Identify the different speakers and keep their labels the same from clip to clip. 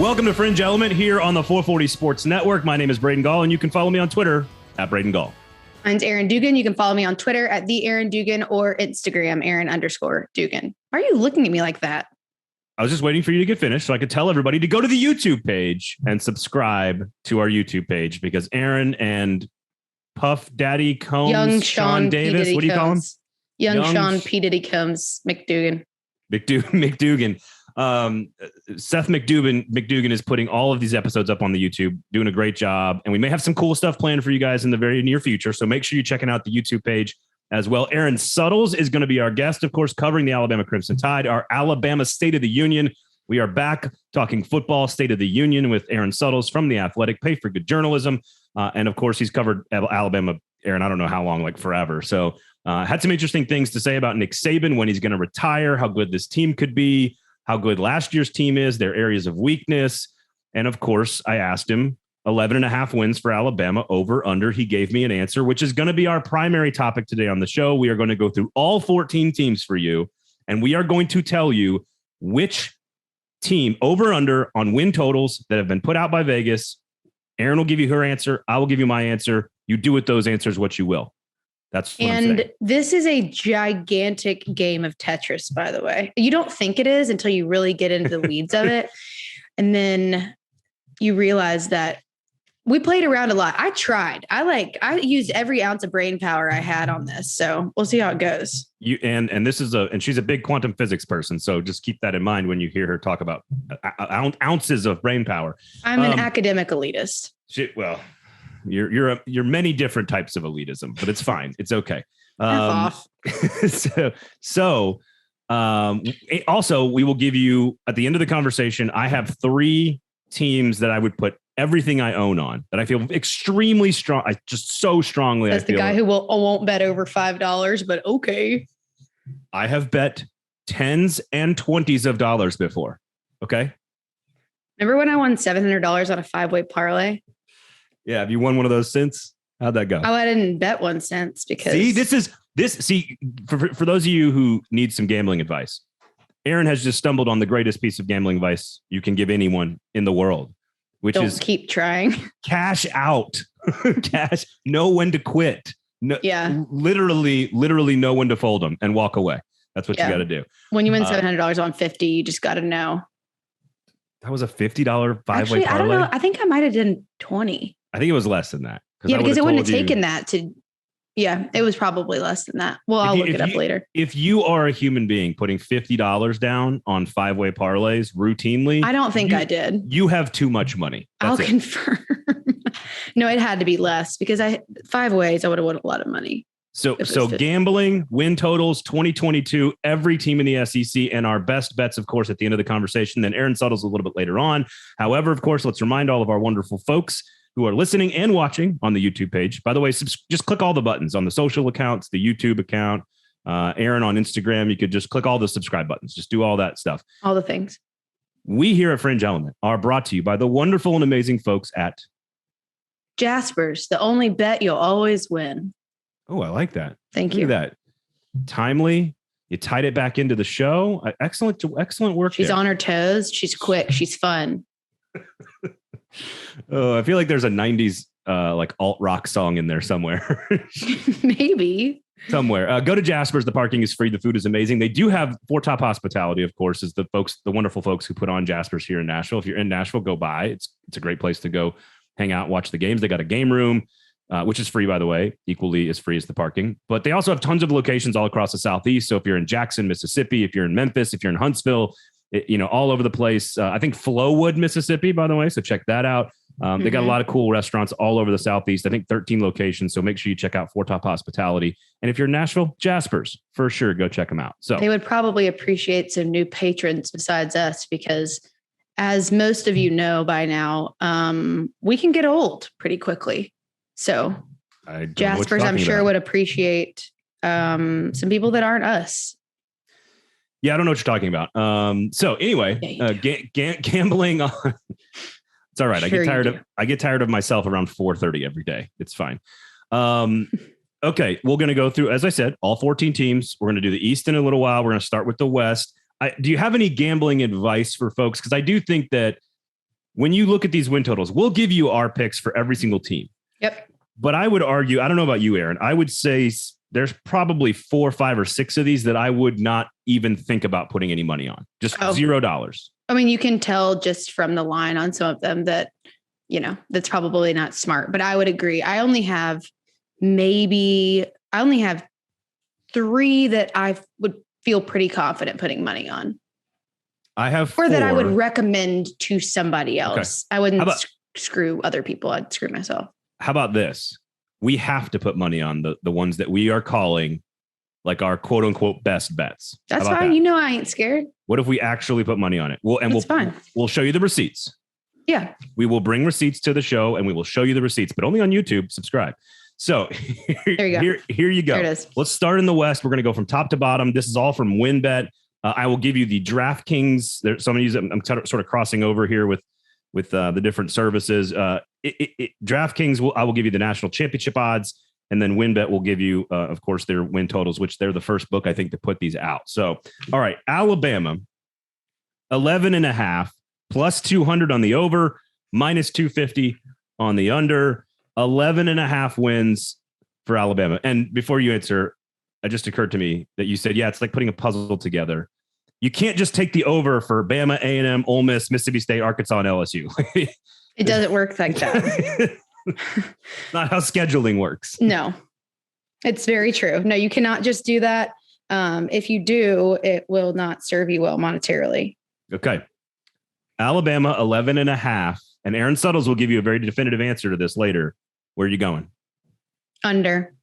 Speaker 1: Welcome to Fringe Element here on the 440 Sports Network. My name is Braden Gall, and you can follow me on Twitter at Braden Gall.
Speaker 2: Mine's Erin Dugan. You can follow me on Twitter at the Erin Dugan or Instagram Erin_Dugan. Why are you looking at me like that?
Speaker 1: I was just waiting for you to get finished so I could tell everybody to go to the YouTube page and subscribe to our YouTube page because Erin and Puff Daddy Combs,
Speaker 2: Young
Speaker 1: Sean Davis, what do you call him?
Speaker 2: Young Sean P. Diddy Combs, McDugan.
Speaker 1: McDugan. Seth McDugan is putting all of these episodes up on the YouTube, doing a great job. And we may have some cool stuff planned for you guys in the very near future. So make sure you're checking out the YouTube page as well. Erin Suttles is going to be our guest, of course, covering the Alabama Crimson Tide, our Alabama State of the Union. We are back talking football State of the Union with Erin Suttles from The Athletic, pay for good journalism. And of course, he's covered Alabama, Erin, I don't know how long, like forever. So had some interesting things to say about Nick Saban, when he's going to retire, how good this team could be, how good last year's team is, their areas of weakness. And of course, I asked him 11.5 wins for Alabama, over, under. He gave me an answer, which is going to be our primary topic today on the show. We are going to go through all 14 teams for you, and we are going to tell you which team over, under on win totals that have been put out by Vegas. Erin will give you her answer. I will give you my answer. You do with those answers what you will. That's what I'm saying.
Speaker 2: This is a gigantic game of Tetris, by the way. You don't think it is until you really get into the weeds of it. And then you realize that we played around a lot. I tried. I used every ounce of brain power I had on this. So we'll see how it goes.
Speaker 1: And this is and she's a big quantum physics person. So just keep that in mind when you hear her talk about ounces of brain power.
Speaker 2: I'm an academic elitist.
Speaker 1: You're many different types of elitism, but it's fine. It's okay. Also, we will give you at the end of the conversation. I have 3 teams that I would put everything I own on, that I feel extremely strong. I just so strongly.
Speaker 2: That's the guy who won't bet over $5, but okay.
Speaker 1: I have bet tens and 20s of dollars before. Okay.
Speaker 2: Remember when I won $700 on a 5-way parlay?
Speaker 1: Yeah. Have you won one of those since? How'd that go?
Speaker 2: Oh, I didn't bet one since because
Speaker 1: for those of you who need some gambling advice, Erin has just stumbled on the greatest piece of gambling advice you can give anyone in the world, which is
Speaker 2: keep trying.
Speaker 1: Cash out. Know when to quit. No,
Speaker 2: yeah.
Speaker 1: Literally know when to fold them and walk away. That's what you got to do.
Speaker 2: When you win $700 on 50, you just got to know.
Speaker 1: That was a $50 5-way parlay.
Speaker 2: I don't know. I think I might have done 20.
Speaker 1: I think it was less than that.
Speaker 2: Yeah, because it wouldn't have taken that to. Yeah, it was probably less than that. Well, I'll look it up later.
Speaker 1: If you are a human being putting $50 down on 5-way parlays routinely,
Speaker 2: I don't think I did.
Speaker 1: You have too much money.
Speaker 2: I'll confirm. No, it had to be less because 5 ways I would have won a lot of money.
Speaker 1: So gambling, win totals, 2022, every team in the SEC, and our best bets, of course, at the end of the conversation. Then Erin Suttles a little bit later on. However, of course, let's remind all of our wonderful folks who are listening and watching on the YouTube page. By the way, just click all the buttons on the social accounts, the YouTube account, Erin on Instagram. You could just click all the subscribe buttons. Just do all that stuff.
Speaker 2: All the things.
Speaker 1: We here at Fringe Element are brought to you by the wonderful and amazing folks at
Speaker 2: Jaspers, the only bet you'll always win.
Speaker 1: Oh, I like that.
Speaker 2: Thank you.
Speaker 1: Look at that. Timely. You tied it back into the show. Excellent work.
Speaker 2: She's on her toes. She's quick. She's fun.
Speaker 1: Oh, I feel like there's a 90s like alt rock song in there somewhere.
Speaker 2: Maybe.
Speaker 1: Somewhere. Go to Jasper's. The parking is free. The food is amazing. They do have Four Top Hospitality, of course, is the wonderful folks who put on Jasper's here in Nashville. If you're in Nashville, go by. It's a great place to go hang out, watch the games. They got a game room, which is free, by the way, equally as free as the parking. But they also have tons of locations all across the Southeast. So if you're in Jackson, Mississippi, if you're in Memphis, if you're in Huntsville, all over the place. I think Flowwood, Mississippi, by the way. So check that out. They got a lot of cool restaurants all over the Southeast. I think 13 locations. So make sure you check out Four Top Hospitality. And if you're in Nashville, Jasper's, for sure, go check them out. So
Speaker 2: they would probably appreciate some new patrons besides us, because as most of you know by now, we can get old pretty quickly. So Jasper's, I'm sure, would appreciate some people that aren't us.
Speaker 1: Yeah, I don't know what you're talking about. So anyway, gambling on. It's all right. Sure, I get tired of myself around 4:30 every day. It's fine. Okay, we're going to go through, as I said, all 14 teams. We're going to do the East in a little while. We're going to start with the West. Do you have any gambling advice for folks? Because I do think that when you look at these win totals, we'll give you our picks for every single team.
Speaker 2: Yep.
Speaker 1: But I would argue, I don't know about you, Erin. I would say there's probably 4, 5, or 6 of these that I would not even think about putting any money on. Just $0.
Speaker 2: I mean, you can tell just from the line on some of them that, that's probably not smart, but I would agree. I only have 3 that I would feel pretty confident putting money on.
Speaker 1: I have 4.
Speaker 2: Or that I would recommend to somebody else. Okay. I wouldn't screw other people. I'd screw myself.
Speaker 1: How about this? We have to put money on the ones that we are calling like our quote unquote best bets.
Speaker 2: That's fine. That? I ain't scared.
Speaker 1: What if we actually put money on it? We'll show you the receipts.
Speaker 2: Yeah.
Speaker 1: We will bring receipts to the show and we will show you the receipts, but only on YouTube. Subscribe. So
Speaker 2: there you go.
Speaker 1: Here you go.
Speaker 2: There it is.
Speaker 1: Let's start in the West. We're going to go from top to bottom. This is all from WinBet. I will give you the DraftKings. There's some of these I'm sort of crossing over here with the different services. DraftKings, I will give you the national championship odds, and then WinBet will give you, of course, their win totals, which they're the first book, I think, to put these out. So, all right, Alabama, 11.5, plus 200 on the over, minus 250 on the under, 11.5 wins for Alabama. And before you answer, it just occurred to me that you said, yeah, it's like putting a puzzle together. You can't just take the over for Bama, A&M, Ole Miss, Mississippi State, Arkansas, and LSU.
Speaker 2: It doesn't work like that.
Speaker 1: Not how scheduling works.
Speaker 2: No, it's very true. No, you cannot just do that. If you do, it will not serve you well monetarily.
Speaker 1: Okay. Alabama, 11.5. And Erin Suttles will give you a very definitive answer to this later. Where are you going?
Speaker 2: Under.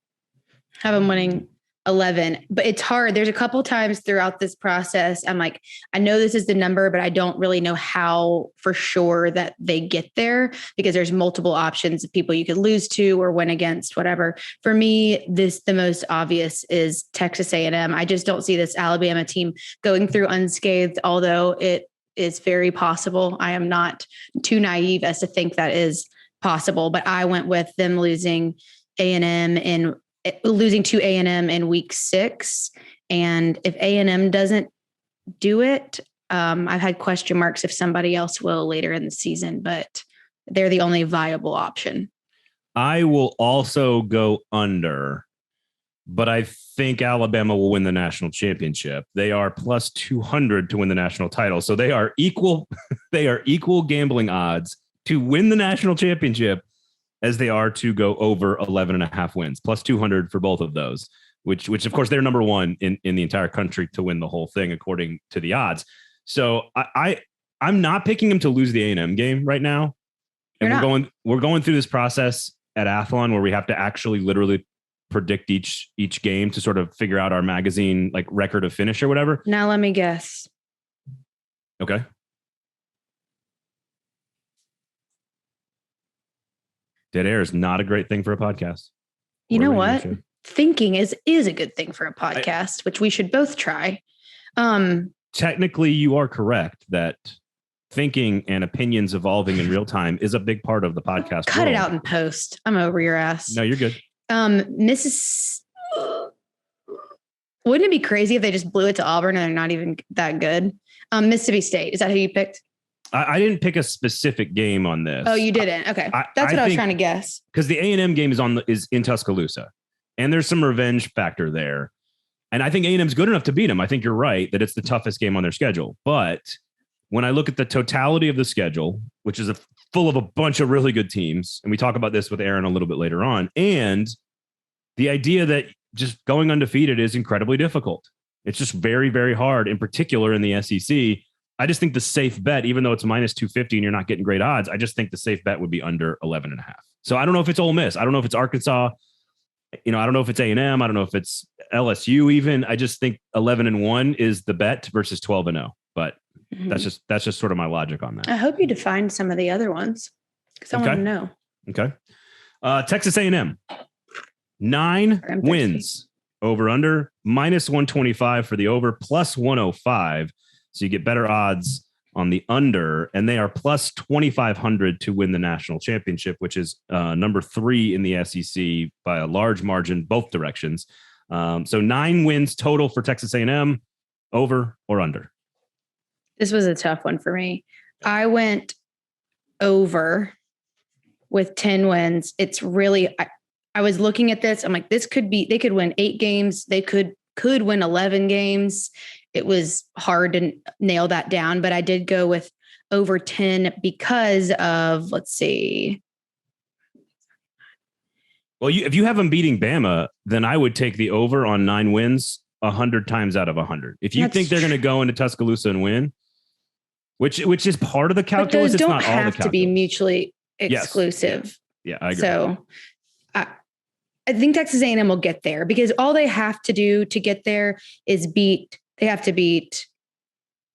Speaker 2: Have them winning 11, but it's hard. There's a couple times throughout this process I'm like, I know this is the number, but I don't really know how for sure that they get there because there's multiple options of people you could lose to or win against, whatever. For me, the most obvious is Texas A&M. I just don't see this Alabama team going through unscathed, although it is very possible. I am not too naive as to think that is possible, but I went with them losing losing to A&M in week 6. And if A&M doesn't do it, I've had question marks if somebody else will later in the season, but they're the only viable option.
Speaker 1: I will also go under, but I think Alabama will win the national championship. They are plus 200 to win the national title. So they are equal. They are equal gambling odds to win the national championship as they are to go over 11.5 wins, plus 200 for both of those, which of course they're number one in the entire country to win the whole thing, according to the odds. So I'm not picking them to lose the A&M game right now. And we're going through this process at Athlon where we have to actually literally predict each game to sort of figure out our magazine, like record of finish or whatever.
Speaker 2: Now let me guess.
Speaker 1: Okay. Dead air is not a great thing for a podcast.
Speaker 2: You know what? Thinking is a good thing for a podcast, which we should both try.
Speaker 1: Technically, you are correct that thinking and opinions evolving in real time is a big part of the podcast.
Speaker 2: Cut it out in post. I'm over your ass.
Speaker 1: No, you're good.
Speaker 2: Wouldn't it be crazy if they just blew it to Auburn and they're not even that good? Mississippi State. Is that who you picked?
Speaker 1: I didn't pick a specific game on this.
Speaker 2: Oh, you didn't? Okay. That's what I was trying to guess. Because
Speaker 1: the A&M game is in Tuscaloosa, and there's some revenge factor there. And I think A&M's good enough to beat them. I think you're right that it's the toughest game on their schedule. But when I look at the totality of the schedule, which is full of a bunch of really good teams, and we talk about this with Erin a little bit later on, and the idea that just going undefeated is incredibly difficult. It's just very, very hard, in particular in the SEC. I just think the safe bet, even though it's minus 250 and you're not getting great odds, I just think the safe bet would be under 11.5. So I don't know if it's Ole Miss. I don't know if it's Arkansas. I don't know if it's A&M. I don't know if it's LSU even. I just think 11-1 is the bet versus 12-0. But that's just sort of my logic on that.
Speaker 2: I hope you define some of the other ones because I want to know.
Speaker 1: Okay. Texas A&M, 9 wins over under, minus 125 for the over, plus 105. So you get better odds on the under, and they are plus 2,500 to win the national championship, which is number 3 in the SEC by a large margin, both directions. So 9 wins total for Texas A&M, over or under?
Speaker 2: This was a tough one for me. I went over with 10 wins. It's really, I was looking at this. I'm like, they could win 8 games. They could win 11 games. It was hard to nail that down, but I did go with over 10 because of, let's see.
Speaker 1: Well, if you have them beating Bama, then I would take the over on 9 wins 100 times out of 100. If you think they're going to go into Tuscaloosa and win, which is part of the calculus,
Speaker 2: but those
Speaker 1: it's
Speaker 2: don't
Speaker 1: not all the calculus.
Speaker 2: have to be mutually exclusive.
Speaker 1: Yes. Yeah, I agree.
Speaker 2: So I think Texas A&M will get there because all they have to do to get there is they have to beat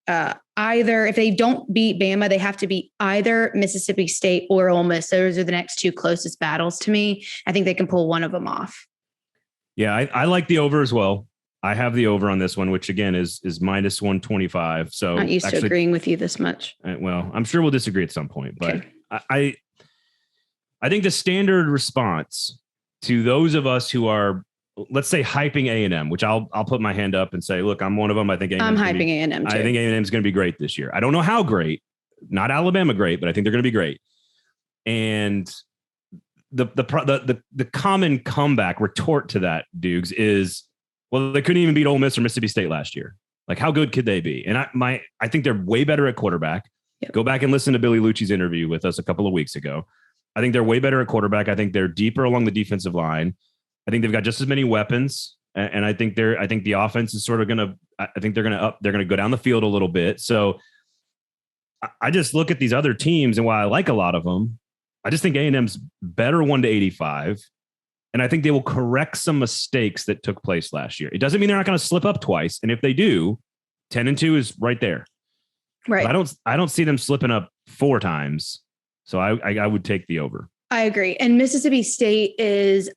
Speaker 2: either, if they don't beat Bama, they have to beat either Mississippi State or Ole Miss. Those are the next 2 closest battles to me. I think they can pull one of them off.
Speaker 1: Yeah, I like the over as well. I have the over on this one, which again is minus 125. So
Speaker 2: not used to agreeing with you this much.
Speaker 1: Well, I'm sure we'll disagree at some point, but
Speaker 2: okay.
Speaker 1: I think the standard response to those of us who are, let's say, hyping A&M, which I'll put my hand up and say, look, I'm one of them. I think
Speaker 2: I'm hyping A&M too.
Speaker 1: I think A&M is going to be great this year. I don't know how great, not Alabama great, but I think they're going to be great. And the common comeback retort to that, Dukes, is, well, they couldn't even beat Ole Miss or Mississippi State last year. Like, how good could they be? And I think they're way better at quarterback.
Speaker 2: Yep.
Speaker 1: Go back and listen to Billy Lucci's interview with us a couple of weeks ago. I think they're way better at quarterback. I think they're deeper along the defensive line. I think they've got just as many weapons. And I think the offense is sort of they're going to go down the field a little bit. So I just look at these other teams, and while I like a lot of them, I just think A&M's better 1-85. And I think they will correct some mistakes that took place last year. It doesn't mean they're not going to slip up twice. And if they do, 10-2 is right there.
Speaker 2: Right.
Speaker 1: But I don't see them slipping up 4 times. So I would take the over.
Speaker 2: I agree. And Mississippi State is,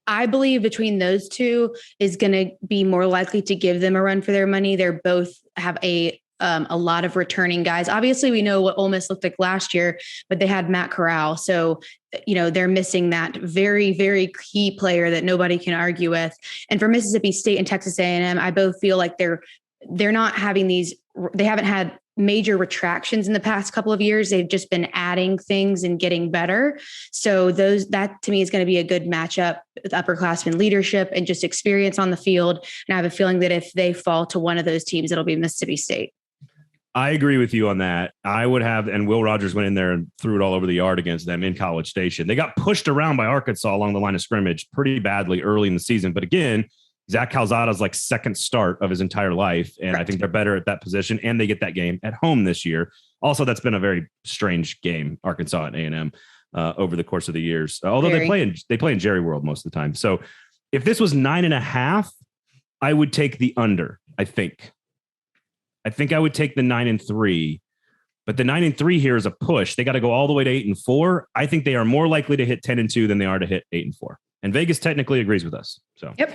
Speaker 2: I believe, between those two is going to be more likely to give them a run for their money. They're both have a lot of returning guys. Obviously, we know what Ole Miss looked like last year, but they had Matt Corral. So, they're missing that very, very key player that nobody can argue with. And for Mississippi State and Texas A&M, I both feel like they're not having they haven't had major retractions in the past couple of years. They've just been adding things and getting better. So that to me is going to be a good matchup with upperclassmen leadership and just experience on the field. And I have a feeling that if they fall to one of those teams, it'll be Mississippi State.
Speaker 1: I agree with you on that. I would have, and Will Rogers went in there and threw it all over the yard against them in College Station. They got pushed around by Arkansas along the line of scrimmage pretty badly early in the season. But again, Zach Calzada's like second start of his entire life. And I think they're better at that position, and they get that game at home this year. Also, that's been a very strange game, Arkansas and A&M over the course of the years, although they play in Jerry World most of the time. So if this was 9.5, I would take the under. I think I would take the 9-3, but the 9-3 here is a push. They got to go all the way to 8-4. I think they are more likely to hit 10-2 than they are to hit 8-4. And Vegas technically agrees with us. So,
Speaker 2: yep.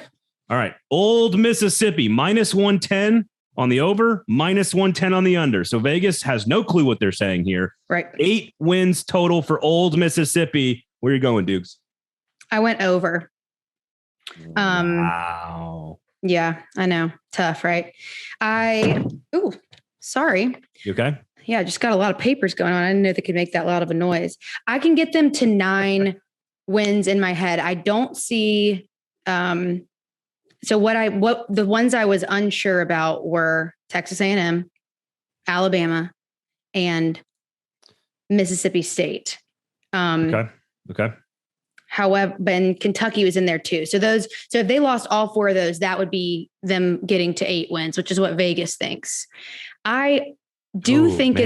Speaker 1: All right. Old Mississippi, minus 110 on the over, minus 110 on the under. So Vegas has no clue what they're saying here.
Speaker 2: Right.
Speaker 1: 8 wins total for Old Mississippi. Where are you going, Dukes?
Speaker 2: I went over.
Speaker 1: Wow.
Speaker 2: Yeah, I know. Tough, right? Sorry.
Speaker 1: You okay?
Speaker 2: Yeah, I just got a lot of papers going on. I didn't know they could make that loud of a noise. I can get them to 9 wins in my head. I don't see, so what the ones I was unsure about were Texas A&M, Alabama, and Mississippi State.
Speaker 1: Okay.
Speaker 2: However, and Kentucky was in there too. So if they lost all 4 of those, that would be them getting to 8 wins, which is what Vegas thinks. I think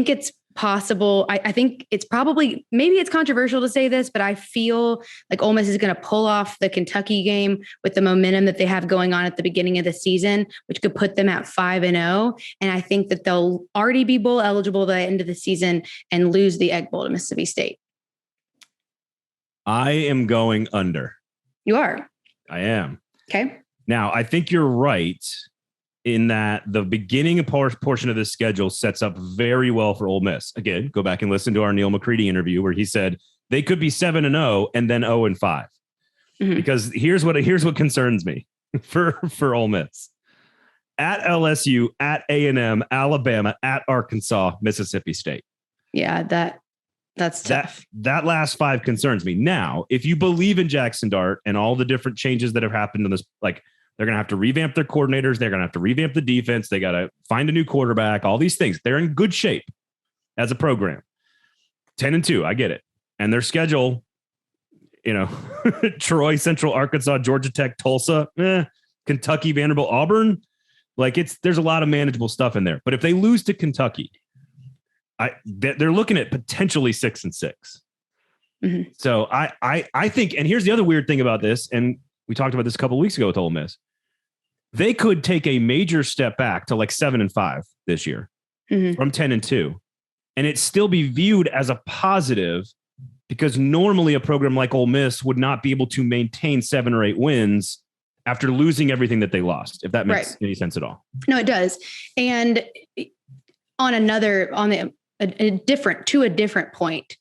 Speaker 2: it's possible. I think it's probably, maybe it's controversial to say this, but I feel like Ole Miss is going to pull off the Kentucky game with the momentum that they have going on at the beginning of the season, which could put them at 5-0. And I think that they'll already be bowl eligible by the end of the season and lose the Egg Bowl to Mississippi State.
Speaker 1: I am going under.
Speaker 2: You are?
Speaker 1: I am.
Speaker 2: Okay.
Speaker 1: Now, I think you're right in that the beginning portion of this schedule sets up very well for Ole Miss. Again, go back and listen to our Neil McCready interview where he said they could be 7-0 and then 0-5. Mm-hmm. Because here's what concerns me for Ole Miss. At LSU, at A&M, Alabama, at Arkansas, Mississippi State.
Speaker 2: Yeah, that's tough.
Speaker 1: That last 5 concerns me. Now, if you believe in Jackson Dart and all the different changes that have happened in this, like they're going to have to revamp their coordinators. They're going to have to revamp the defense. They got to find a new quarterback, all these things. They're in good shape as a program. 10-2, I get it. And their schedule, Troy, Central Arkansas, Georgia Tech, Tulsa, Kentucky, Vanderbilt, Auburn. Like there's a lot of manageable stuff in there. But if they lose to Kentucky, they're looking at potentially 6-6.
Speaker 2: Mm-hmm.
Speaker 1: So I think, and here's the other weird thing about this, and we talked about this a couple of weeks ago with Ole Miss. They could take a major step back to like 7-5 this year from 10-2, and it still be viewed as a positive because normally a program like Ole Miss would not be able to maintain 7 or 8 wins after losing everything that they lost, if that makes any sense at all.
Speaker 2: No, it does. And a different point,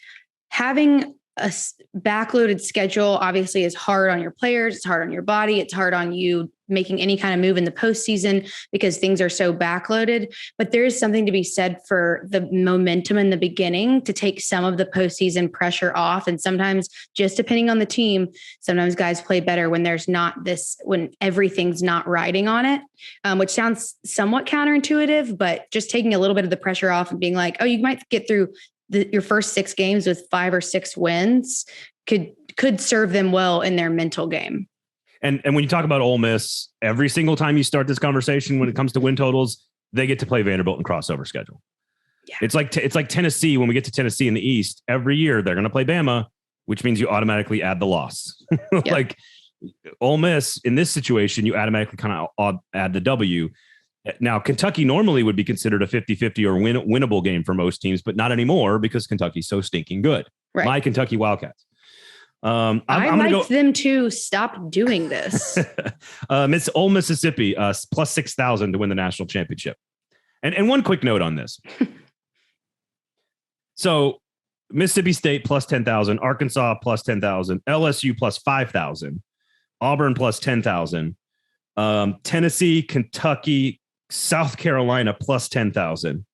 Speaker 2: having a backloaded schedule obviously is hard on your players. It's hard on your body. It's hard on you making any kind of move in the postseason because things are so backloaded. But there is something to be said for the momentum in the beginning to take some of the postseason pressure off. And sometimes, just depending on the team, sometimes guys play better when there's not this, when everything's not riding on it, which sounds somewhat counterintuitive, but just taking a little bit of the pressure off and being like, oh, you might get through your first 6 games with 5 or 6 wins could serve them well in their mental game.
Speaker 1: And when you talk about Ole Miss, every single time you start this conversation, when it comes to win totals, they get to play Vanderbilt in crossover schedule. Yeah. It's like Tennessee. When we get to Tennessee in the East, every year they're going to play Bama, which means you automatically add the loss. Yep. Like Ole Miss in this situation, you automatically kind of add the W. Now, Kentucky normally would be considered a 50-50 or winnable game for most teams, but not anymore because Kentucky's so stinking good. Right. My Kentucky Wildcats.
Speaker 2: I'm like them to stop doing this.
Speaker 1: Miss Ole Mississippi plus 6,000 to win the national championship. And one quick note on this. So Mississippi State plus 10,000, Arkansas plus 10,000, LSU plus 5,000, Auburn plus 10,000, Tennessee, Kentucky, South Carolina plus 10,000,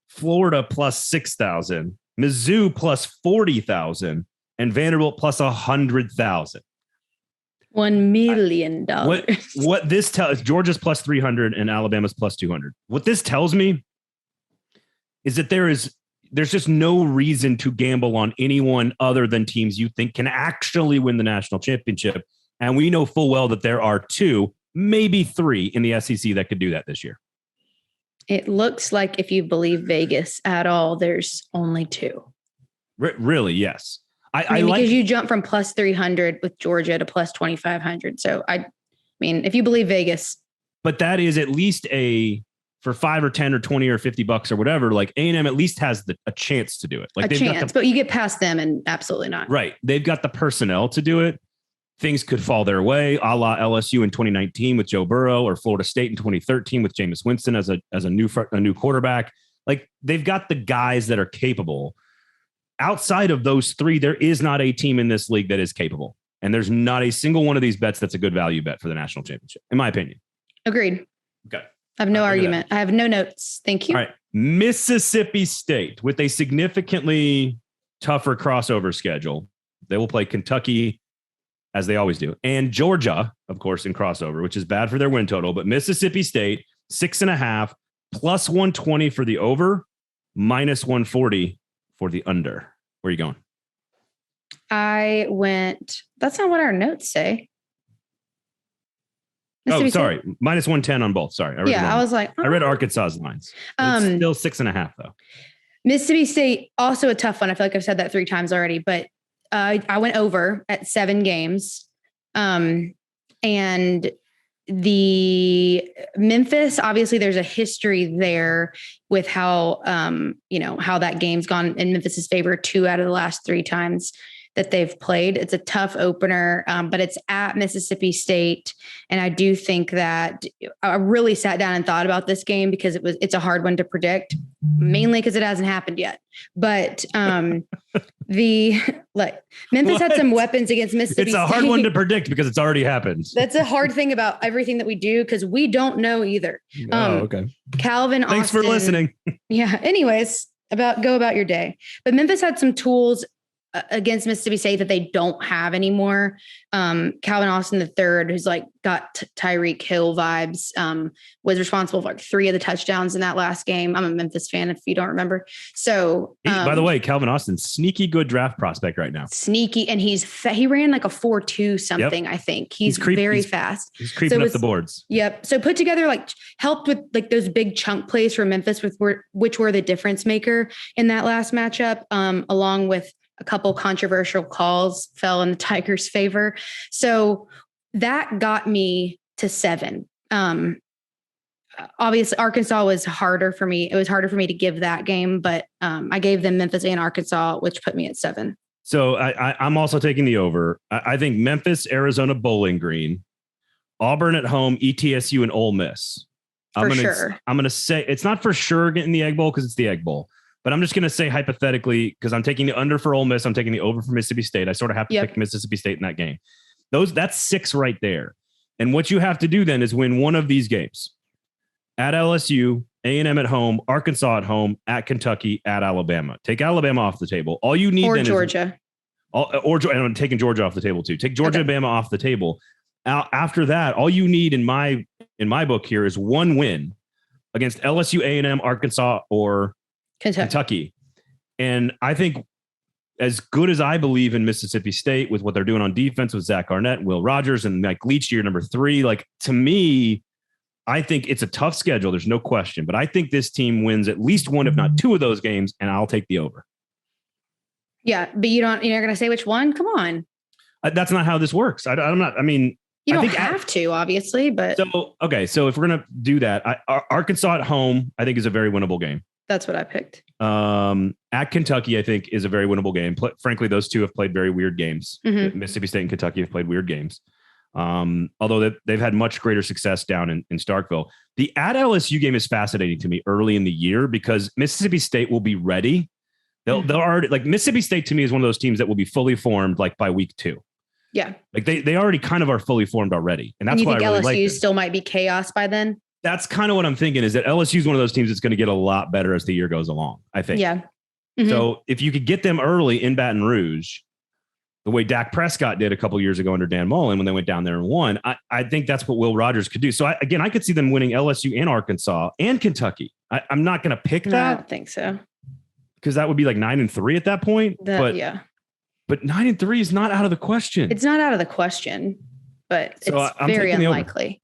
Speaker 1: Florida plus 6,000, Mizzou plus 40,000, and Vanderbilt plus 100,000.
Speaker 2: $1 million.
Speaker 1: What this tells Georgia's plus 300 and Alabama's plus 200. What this tells me is that there's just no reason to gamble on anyone other than teams you think can actually win the national championship. And we know full well that there are 2, maybe 3 in the SEC that could do that this year.
Speaker 2: It looks like if you believe Vegas at all, there's only 2.
Speaker 1: Really? Yes.
Speaker 2: I mean, because you jump from plus 300 with Georgia to plus 2,500. So I mean, if you believe Vegas,
Speaker 1: but that is at least for 5 or 10 or 20 or $50 or whatever, like A&M at least has a chance to do it. Like
Speaker 2: a chance, but you get past them and absolutely not.
Speaker 1: Right. They've got the personnel to do it. Things could fall their way, a la LSU in 2019 with Joe Burrow or Florida State in 2013 with Jameis Winston as a new quarterback. Like they've got the guys that are capable. Outside of those 3, there is not a team in this league that is capable. And there's not a single one of these bets that's a good value bet for the national championship, in my opinion.
Speaker 2: Agreed.
Speaker 1: Okay.
Speaker 2: I have no argument. I have no notes. Thank you.
Speaker 1: All right. Mississippi State with a significantly tougher crossover schedule. They will play Kentucky, as they always do, and Georgia, of course, in crossover, which is bad for their win total. But Mississippi State, 6.5, plus 120 for the over, minus 140 for the under. Where are you going?
Speaker 2: That's not what our notes say.
Speaker 1: Oh, sorry. Minus 110 on both. Sorry.
Speaker 2: I was like,
Speaker 1: I read Arkansas's lines. It's still 6.5 though.
Speaker 2: Mississippi State, also a tough one. I feel like I've said that 3 times already, but I went over at 7 games. And the Memphis, obviously there's a history there with how that game's gone in Memphis's favor 2 out of the last 3 times that they've played. It's a tough opener, but it's at Mississippi State. And I do think that I really sat down and thought about this game because it's a hard one to predict, mainly because it hasn't happened yet. But Memphis had some weapons against Mississippi State.
Speaker 1: It's a hard one to predict because it's already happened.
Speaker 2: That's a hard thing about everything that we do because we don't know either.
Speaker 1: Okay.
Speaker 2: Calvin
Speaker 1: Thanks
Speaker 2: Austin.
Speaker 1: for listening.
Speaker 2: Yeah. Anyways, go about your day. But Memphis had some tools against Mississippi State that they don't have anymore. Calvin Austin III, who's like got Tyreek Hill vibes, was responsible for like 3 of the touchdowns in that last game. I'm a Memphis fan, if you don't remember. So,
Speaker 1: by the way, Calvin Austin, sneaky good draft prospect right now.
Speaker 2: Sneaky, and he ran like a 4.2 something. Yep. I think he's very fast.
Speaker 1: He's creeping up the boards.
Speaker 2: Yep. So put together, like, helped with like those big chunk plays for Memphis, which were the difference maker in that last matchup, along with a couple controversial calls fell in the Tigers' favor. So that got me to 7. Obviously, Arkansas was harder for me. It was harder for me to give that game, but I gave them Memphis and Arkansas, which put me at 7.
Speaker 1: So I'm also taking the over. I think Memphis, Arizona, Bowling Green, Auburn at home, ETSU, and Ole Miss. I'm going to say it's not for sure getting the Egg Bowl because it's the Egg Bowl. But I'm just going to say hypothetically, because I'm taking the under for Ole Miss, I'm taking the over for Mississippi State. I sort of have to pick Mississippi State in that game. That's 6 right there. And what you have to do then is win one of these games. At LSU, A&M at home, Arkansas at home, at Kentucky, at Alabama. Take Alabama off the table. All you need then
Speaker 2: Georgia.
Speaker 1: And I'm taking Georgia off the table too. Take Georgia and Bama off the table. After that, all you need in my book here is one win against LSU, A&M, Arkansas, or Kentucky. And I think as good as I believe in Mississippi State with what they're doing on defense with Zach Arnett, Will Rogers, and Mike Leach year number 3, like, to me, I think it's a tough schedule. There's no question, but I think this team wins at least one, if not 2 of those games, and I'll take the over. Yeah.
Speaker 2: But you're not going to say which one? Come on.
Speaker 1: That's not how this works. I'm not, I mean,
Speaker 2: you don't have to, obviously, but
Speaker 1: so if we're going to do that, Arkansas at home, I think is a very winnable game.
Speaker 2: That's what I picked.
Speaker 1: At Kentucky, I think is a very winnable game. Frankly, those two have played very weird games. Mm-hmm. Mississippi State and Kentucky have played weird games. Although they've had much greater success down in Starkville. The at LSU game is fascinating to me early in the year because Mississippi State will be ready. They'll already, like, Mississippi State to me is one of those teams that will be fully formed like by week 2.
Speaker 2: Yeah.
Speaker 1: Like they already kind of are fully formed already. And that's why I really like it.
Speaker 2: LSU still might be chaos by then.
Speaker 1: That's kind of what I'm thinking, is that LSU is one of those teams that's going to get a lot better as the year goes along, I think.
Speaker 2: Yeah. Mm-hmm.
Speaker 1: So if you could get them early in Baton Rouge, the way Dak Prescott did a couple years ago under Dan Mullen when they went down there and won, I think that's what Will Rogers could do. So I could see them winning LSU and Arkansas and Kentucky. I'm not going to pick that.
Speaker 2: No, I don't think so.
Speaker 1: Because that would be like 9-3 at that point. But 9-3 is not out of the question.
Speaker 2: It's not out of the question, but it's very unlikely.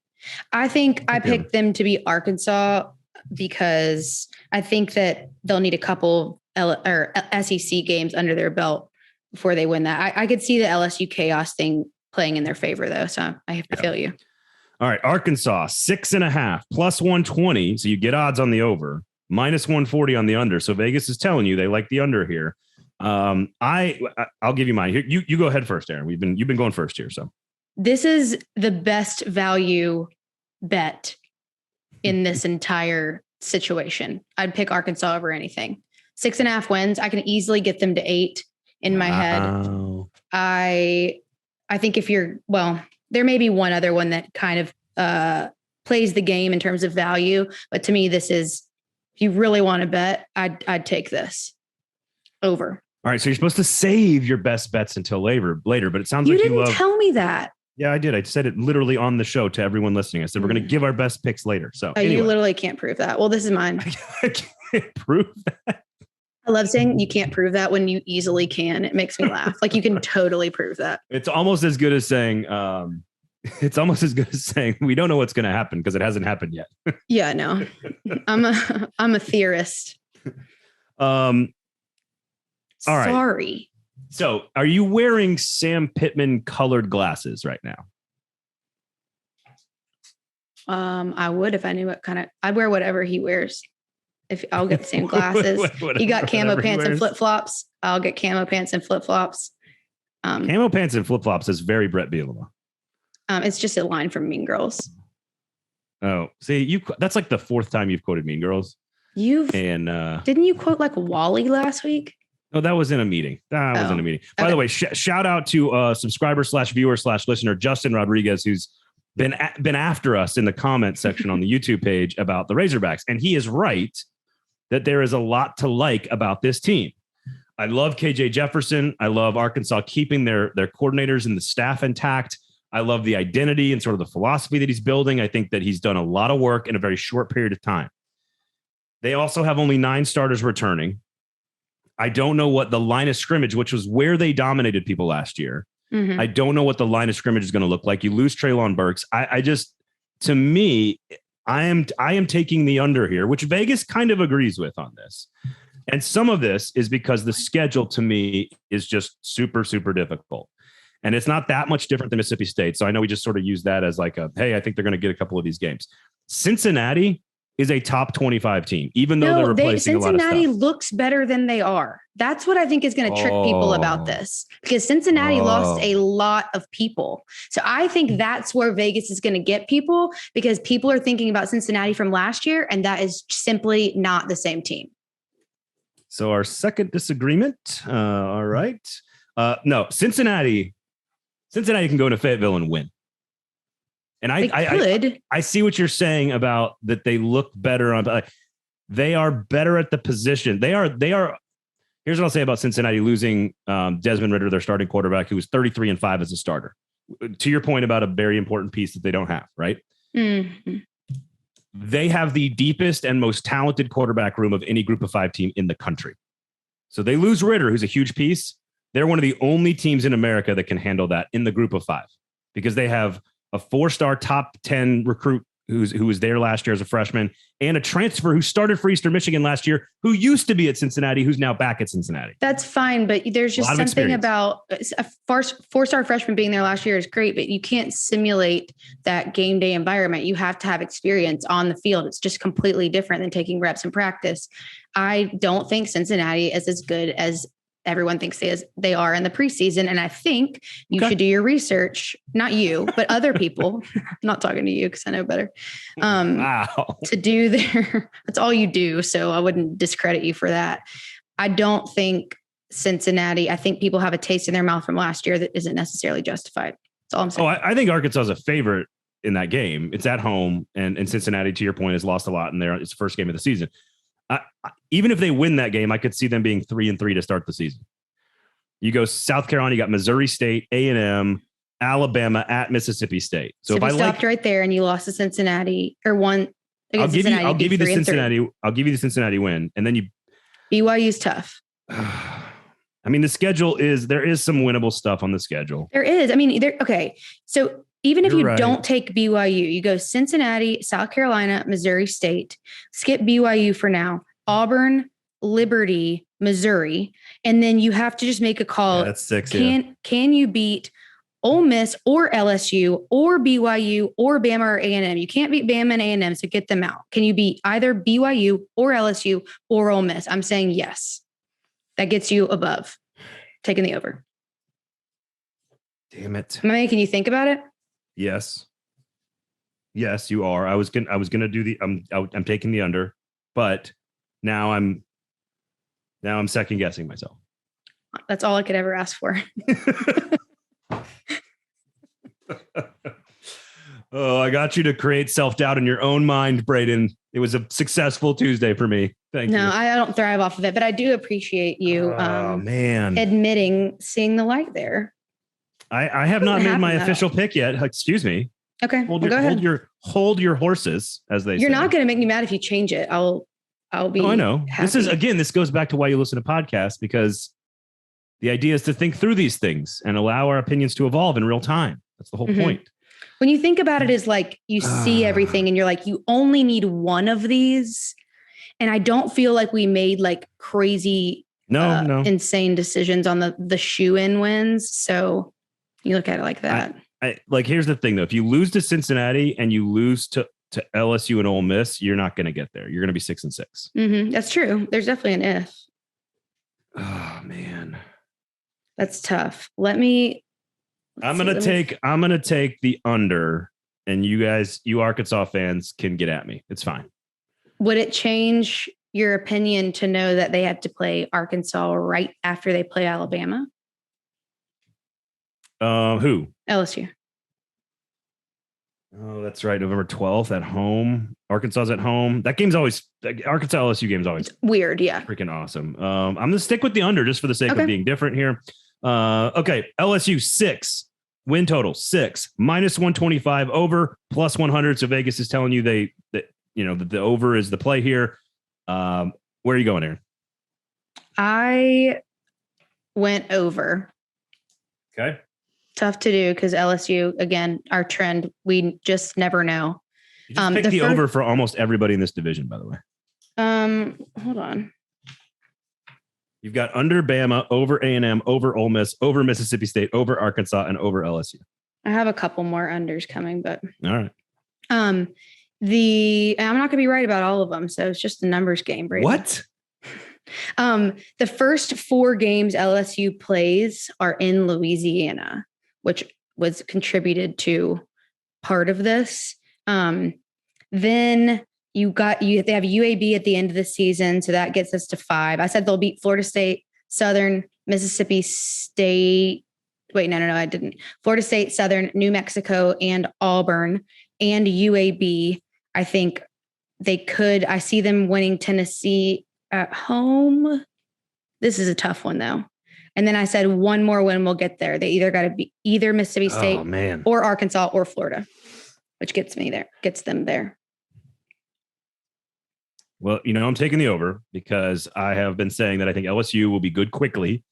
Speaker 2: I think I picked them to be Arkansas because I think that they'll need a couple SEC games under their belt before they win that. I could see the LSU chaos thing playing in their favor, though. So I have to feel you.
Speaker 1: All right. Arkansas, 6.5 plus 120. So you get odds on the over, minus 140 on the under. So Vegas is telling you they like the under here. I'll give you mine. You go ahead first, Erin. You've been going first here. So
Speaker 2: this is the best value bet in this entire situation. I'd pick Arkansas over anything. 6.5 wins. I can easily get them to 8 in my head. I think there may be one other one that kind of plays the game in terms of value, but to me, this is, if you really want to bet, I'd take this over.
Speaker 1: All right. So you're supposed to save your best bets until later, but it sounds
Speaker 2: you
Speaker 1: like
Speaker 2: didn't tell me that.
Speaker 1: Yeah, I did. I said it literally on the show to everyone listening. I said, we're going to give our best picks later. So anyway.
Speaker 2: You literally can't prove that. Well, this is mine.
Speaker 1: I can't prove that.
Speaker 2: I love saying you can't prove that when you easily can. It makes me laugh. Like, you can totally prove that.
Speaker 1: It's almost as good as saying, we don't know what's going to happen because it hasn't happened yet.
Speaker 2: Yeah, no, I'm a theorist.
Speaker 1: All right.
Speaker 2: Sorry.
Speaker 1: So are you wearing Sam Pittman colored glasses right now?
Speaker 2: I would if I knew what kind of, I'd wear whatever he wears. If I'll get the same glasses. He got camo pants and flip-flops. I'll get camo pants and flip-flops.
Speaker 1: Camo pants and flip-flops is very Brett Bielema.
Speaker 2: It's just a line from Mean Girls.
Speaker 1: Oh, see, that's like the 4th time you've quoted Mean Girls.
Speaker 2: Didn't you quote like Wally last week?
Speaker 1: No, that was in a meeting. By the way, shout out to subscriber/viewer/listener Justin Rodriguez, who's been after us in the comment section on the YouTube page about the Razorbacks. And he is right. that there is a lot to like about this team. I love KJ Jefferson. I love Arkansas keeping their coordinators and the staff intact. I love the identity and sort of the philosophy that he's building. I think that he's done a lot of work in a very short period of time. They also have only 9 starters returning. I don't know what the line of scrimmage, which was where they dominated people last year. I don't know what the line of scrimmage is going to look like. You lose Treylon Burks. I just, to me, I am taking the under here, which Vegas kind of agrees with on this. And some of this is because the schedule to me is just super, super difficult. And it's not that much different than Mississippi State. So I know we just sort of use that as like hey, I think they're going to get a couple of these games. Cincinnati is a top 25 team, even though they're replacing a lot of stuff.
Speaker 2: Cincinnati looks better than they are. That's what I think is going to trick people about this, because Cincinnati lost a lot of people. So I think that's where Vegas is going to get people, because people are thinking about Cincinnati from last year, and that is simply not the same team.
Speaker 1: So our second disagreement. All right. No, Cincinnati can go into Fayetteville and win. And I see what you're saying about that. They look better on, they are better at the position. They are. Here's what I'll say about Cincinnati losing Desmond Ridder, their starting quarterback, who was 33-5 as a starter. To your point about a very important piece that they don't have, right? Mm-hmm. They have the deepest and most talented quarterback room of any group of 5 team in the country. So they lose Ridder, who's a huge piece. They're one of the only teams in America that can handle that in the group of 5, because they have a 4-star top 10 recruit who was there last year as a freshman, and a transfer who started for Eastern Michigan last year, who used to be at Cincinnati, who's now back at Cincinnati.
Speaker 2: That's fine, but there's just something about a 4-star freshman being there last year is great, but you can't simulate that game day environment. You have to have experience on the field. It's just completely different than taking reps in practice. I don't think Cincinnati is as good as everyone thinks they are in the preseason. And I think you should do your research, not you, but other people. I'm not talking to you because I know better. To do that's all you do. So I wouldn't discredit you for that. I don't think Cincinnati, I think people have a taste in their mouth from last year that isn't necessarily justified. That's all I'm saying.
Speaker 1: I think Arkansas is a favorite in that game. It's at home, and Cincinnati, to your point, has lost a lot in there. It's the first game of the season. Even if they win that game, I could see them being 3-3 to start the season. You go South Carolina, you got Missouri State, A&M, Alabama at Mississippi State. So if I stopped
Speaker 2: right there and you lost to Cincinnati or won
Speaker 1: against Cincinnati, I'll give you the Cincinnati win, and then
Speaker 2: BYU's tough.
Speaker 1: I mean, the schedule there is some winnable stuff on the schedule.
Speaker 2: There is. I mean, okay. So even if you don't take BYU, you go Cincinnati, South Carolina, Missouri State, skip BYU for now, Auburn, Liberty, Missouri, and then you have to just make a call.
Speaker 1: Yeah, that's 6.
Speaker 2: Can you beat Ole Miss or LSU or BYU or Bama or A&M? You can't beat Bama and A&M, so get them out. Can you beat either BYU or LSU or Ole Miss? I'm saying yes. That gets you above. Taking the over.
Speaker 1: Damn it.
Speaker 2: Am I making you think about it?
Speaker 1: Yes, you are. I was gonna do I'm taking the under, but now I'm second guessing myself.
Speaker 2: That's all I could ever ask for.
Speaker 1: Oh, I got you to create self-doubt in your own mind, Braden. It was a successful Tuesday for me. Thank you.
Speaker 2: No, I don't thrive off of it, but I do appreciate you admitting seeing the light there.
Speaker 1: I have not made my official pick yet. Excuse me.
Speaker 2: Okay.
Speaker 1: Hold your horses, as they say.
Speaker 2: You're not going to make me mad if you change it. I'll be.
Speaker 1: Oh, I know.
Speaker 2: Happy.
Speaker 1: This goes back to why you listen to podcasts, because the idea is to think through these things and allow our opinions to evolve in real time. That's the whole point.
Speaker 2: When you think about it, is like you see everything and you're like, you only need one of these. And I don't feel like we made like crazy, insane decisions on the shoe-in wins. So you look at it like that.
Speaker 1: Here's the thing, though. If you lose to Cincinnati and you lose to LSU and Ole Miss, you're not going to get there. You're going to be 6-6.
Speaker 2: Mm-hmm. That's true. There's definitely an if.
Speaker 1: Oh, man.
Speaker 2: That's tough.
Speaker 1: I'm going to take the under, and you Arkansas fans can get at me. It's fine.
Speaker 2: Would it change your opinion to know that they have to play Arkansas right after they play Alabama?
Speaker 1: Who?
Speaker 2: LSU.
Speaker 1: Oh, that's right. November 12th at home. Arkansas's at home. That game's always Arkansas LSU game's always
Speaker 2: weird. Yeah.
Speaker 1: Freaking awesome. I'm going to stick with the under just for the sake of being different here. Okay. LSU 6 win total 6 -125 over +100. So Vegas is telling you that the over is the play here. Where are you going, Erin?
Speaker 2: I went over.
Speaker 1: Okay.
Speaker 2: Tough to do because LSU, again, our trend, we just never know.
Speaker 1: You just picked the over for almost everybody in this division, by the way.
Speaker 2: Hold on.
Speaker 1: You've got under Bama, over A&M, over Ole Miss, over Mississippi State, over Arkansas, and over LSU.
Speaker 2: I have a couple more unders coming, but
Speaker 1: all right.
Speaker 2: I'm not going to be right about all of them, so it's just a numbers game, Braden.
Speaker 1: What?
Speaker 2: The first 4 games LSU plays are in Louisiana, which was contributed to part of this. Then they have UAB at the end of the season, so that gets us to 5. I said they'll beat Florida State, Southern, Mississippi State. Wait, no, I didn't. Florida State, Southern, New Mexico, and Auburn, and UAB. I think they could. I see them winning Tennessee at home. This is a tough one, though. And then I said one more win, we'll get there. They either got to be either Mississippi State or Arkansas or Florida, which gets them there.
Speaker 1: Well, I'm taking the over because I have been saying that I think LSU will be good quickly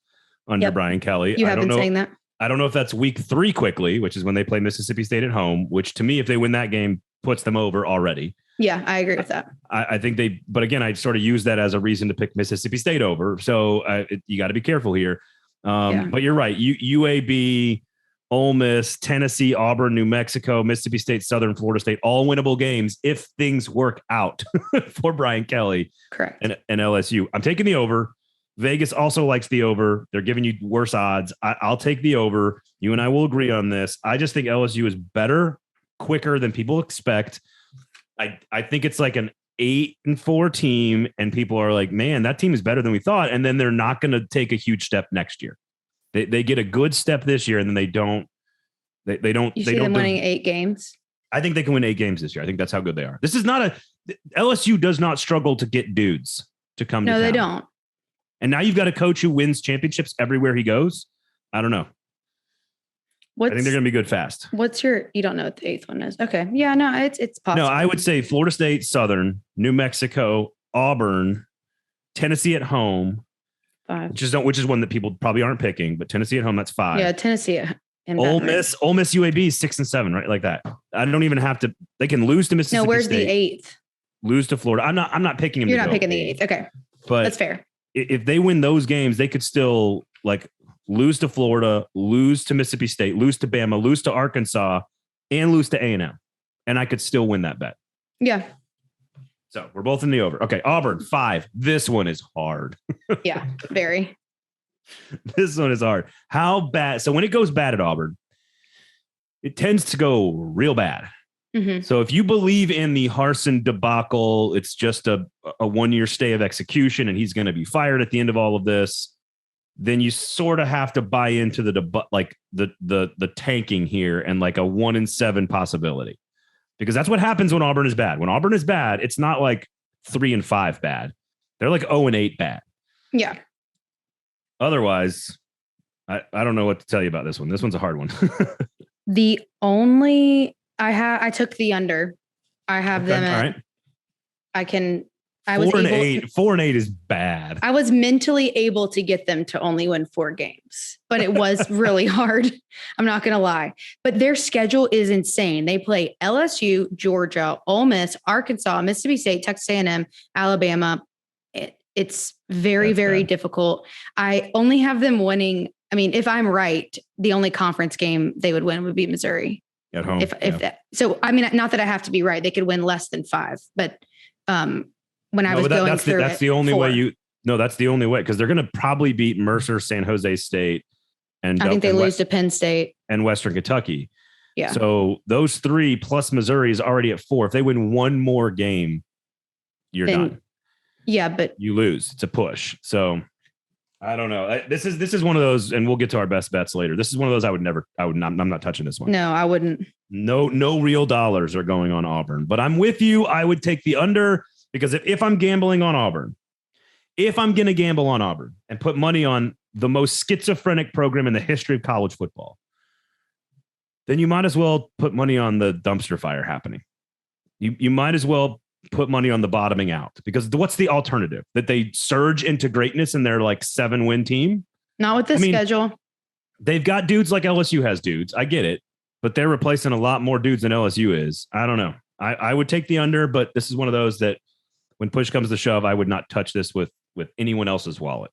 Speaker 1: under Brian Kelly.
Speaker 2: You have been saying that.
Speaker 1: I don't know if that's week 3 quickly, which is when they play Mississippi State at home, which to me, if they win that game, puts them over already.
Speaker 2: Yeah, I agree with that.
Speaker 1: I think but again, I sort of use that as a reason to pick Mississippi State over. So you got to be careful here. But you're right. UAB, Ole Miss, Tennessee, Auburn, New Mexico, Mississippi State, Southern, Florida State, all winnable games if things work out for Brian Kelly.
Speaker 2: Correct.
Speaker 1: And LSU. I'm taking the over. Vegas also likes the over. They're giving you worse odds. I'll take the over. You and I will agree on this. I just think LSU is better, quicker than people expect. I think it's like an 8-4 team, and people are like, man, that team is better than we thought. And then they're not going to take a huge step next year. They get a good step this year, and then they don't. They don't.
Speaker 2: You see them winning 8 games.
Speaker 1: I think they can win 8 games this year. I think that's how good they are. This is not LSU does not struggle to get dudes to come.
Speaker 2: No,
Speaker 1: to
Speaker 2: they
Speaker 1: town.
Speaker 2: don't.
Speaker 1: And now you've got a coach who wins championships everywhere he goes. I don't know. I think they're going to be good fast.
Speaker 2: You don't know what the 8th one is. Okay. Yeah, no, it's possible.
Speaker 1: No, I would say Florida State, Southern, New Mexico, Auburn, Tennessee at home,
Speaker 2: 5.
Speaker 1: which is one that people probably aren't picking, but Tennessee at home, that's 5.
Speaker 2: Yeah, Tennessee and
Speaker 1: Ole Miss, UAB is 6 and 7, right? Like that. I don't even have to. They can lose to Mississippi.
Speaker 2: No, where's
Speaker 1: State,
Speaker 2: the 8th?
Speaker 1: Lose to Florida. I'm not picking them.
Speaker 2: You're not picking the 8th. Okay,
Speaker 1: but
Speaker 2: that's fair.
Speaker 1: If they win those games, they could still lose to Florida, lose to Mississippi State, lose to Bama, lose to Arkansas, and lose to A&M. And I could still win that bet.
Speaker 2: Yeah.
Speaker 1: So we're both in the over. Okay, Auburn, 5. This one is hard.
Speaker 2: Yeah, very.
Speaker 1: This one is hard. How bad? So when it goes bad at Auburn, it tends to go real bad.
Speaker 2: Mm-hmm.
Speaker 1: So if you believe in the Harsin debacle, it's just a 1-year stay of execution and he's going to be fired at the end of all of this, then you sort of have to buy into the tanking here and like a 1-7 possibility, because that's what happens when Auburn is bad. When Auburn is bad, it's not like 3-5 bad. They're like 0-8 bad.
Speaker 2: Yeah.
Speaker 1: Otherwise, I don't know what to tell you about this one. This one's a hard one.
Speaker 2: I took the under. I have them at,
Speaker 1: all right.
Speaker 2: I can.
Speaker 1: 4-8 is bad.
Speaker 2: I was mentally able to get them to only win 4 games, but it was really hard. I'm not going to lie, but their schedule is insane. They play LSU, Georgia, Ole Miss, Arkansas, Mississippi State, Texas A&M, Alabama. It's very, very difficult. I only have them winning. I mean, if I'm right, the only conference game they would win would be Missouri
Speaker 1: at home.
Speaker 2: If that, so I mean, not that I have to be right. They could win less than 5, but when I was going through
Speaker 1: that's the only
Speaker 2: 4.
Speaker 1: way that's the only way, because they're going to probably beat Mercer, San Jose State, and
Speaker 2: I think they lose to Penn State
Speaker 1: and Western Kentucky.
Speaker 2: Yeah.
Speaker 1: So those 3 plus Missouri is already at 4. If they win one more game, you're done.
Speaker 2: Yeah, but
Speaker 1: you lose. It's a push. So I don't know. This is one of those, and we'll get to our best bets later. This is one of those I'm not touching this one.
Speaker 2: No, I wouldn't.
Speaker 1: No real dollars are going on Auburn, but I'm with you. I would take the under because if I'm gambling on Auburn, if I'm going to gamble on Auburn and put money on the most schizophrenic program in the history of college football, then you might as well put money on the dumpster fire happening. You might as well put money on the bottoming out, because what's the alternative? That they surge into greatness and they're like 7-win team?
Speaker 2: Not with this schedule.
Speaker 1: They've got dudes like LSU has dudes. I get it, but they're replacing a lot more dudes than LSU is. I don't know. I would take the under, but this is one of those that when push comes to shove, I would not touch this with anyone else's wallet.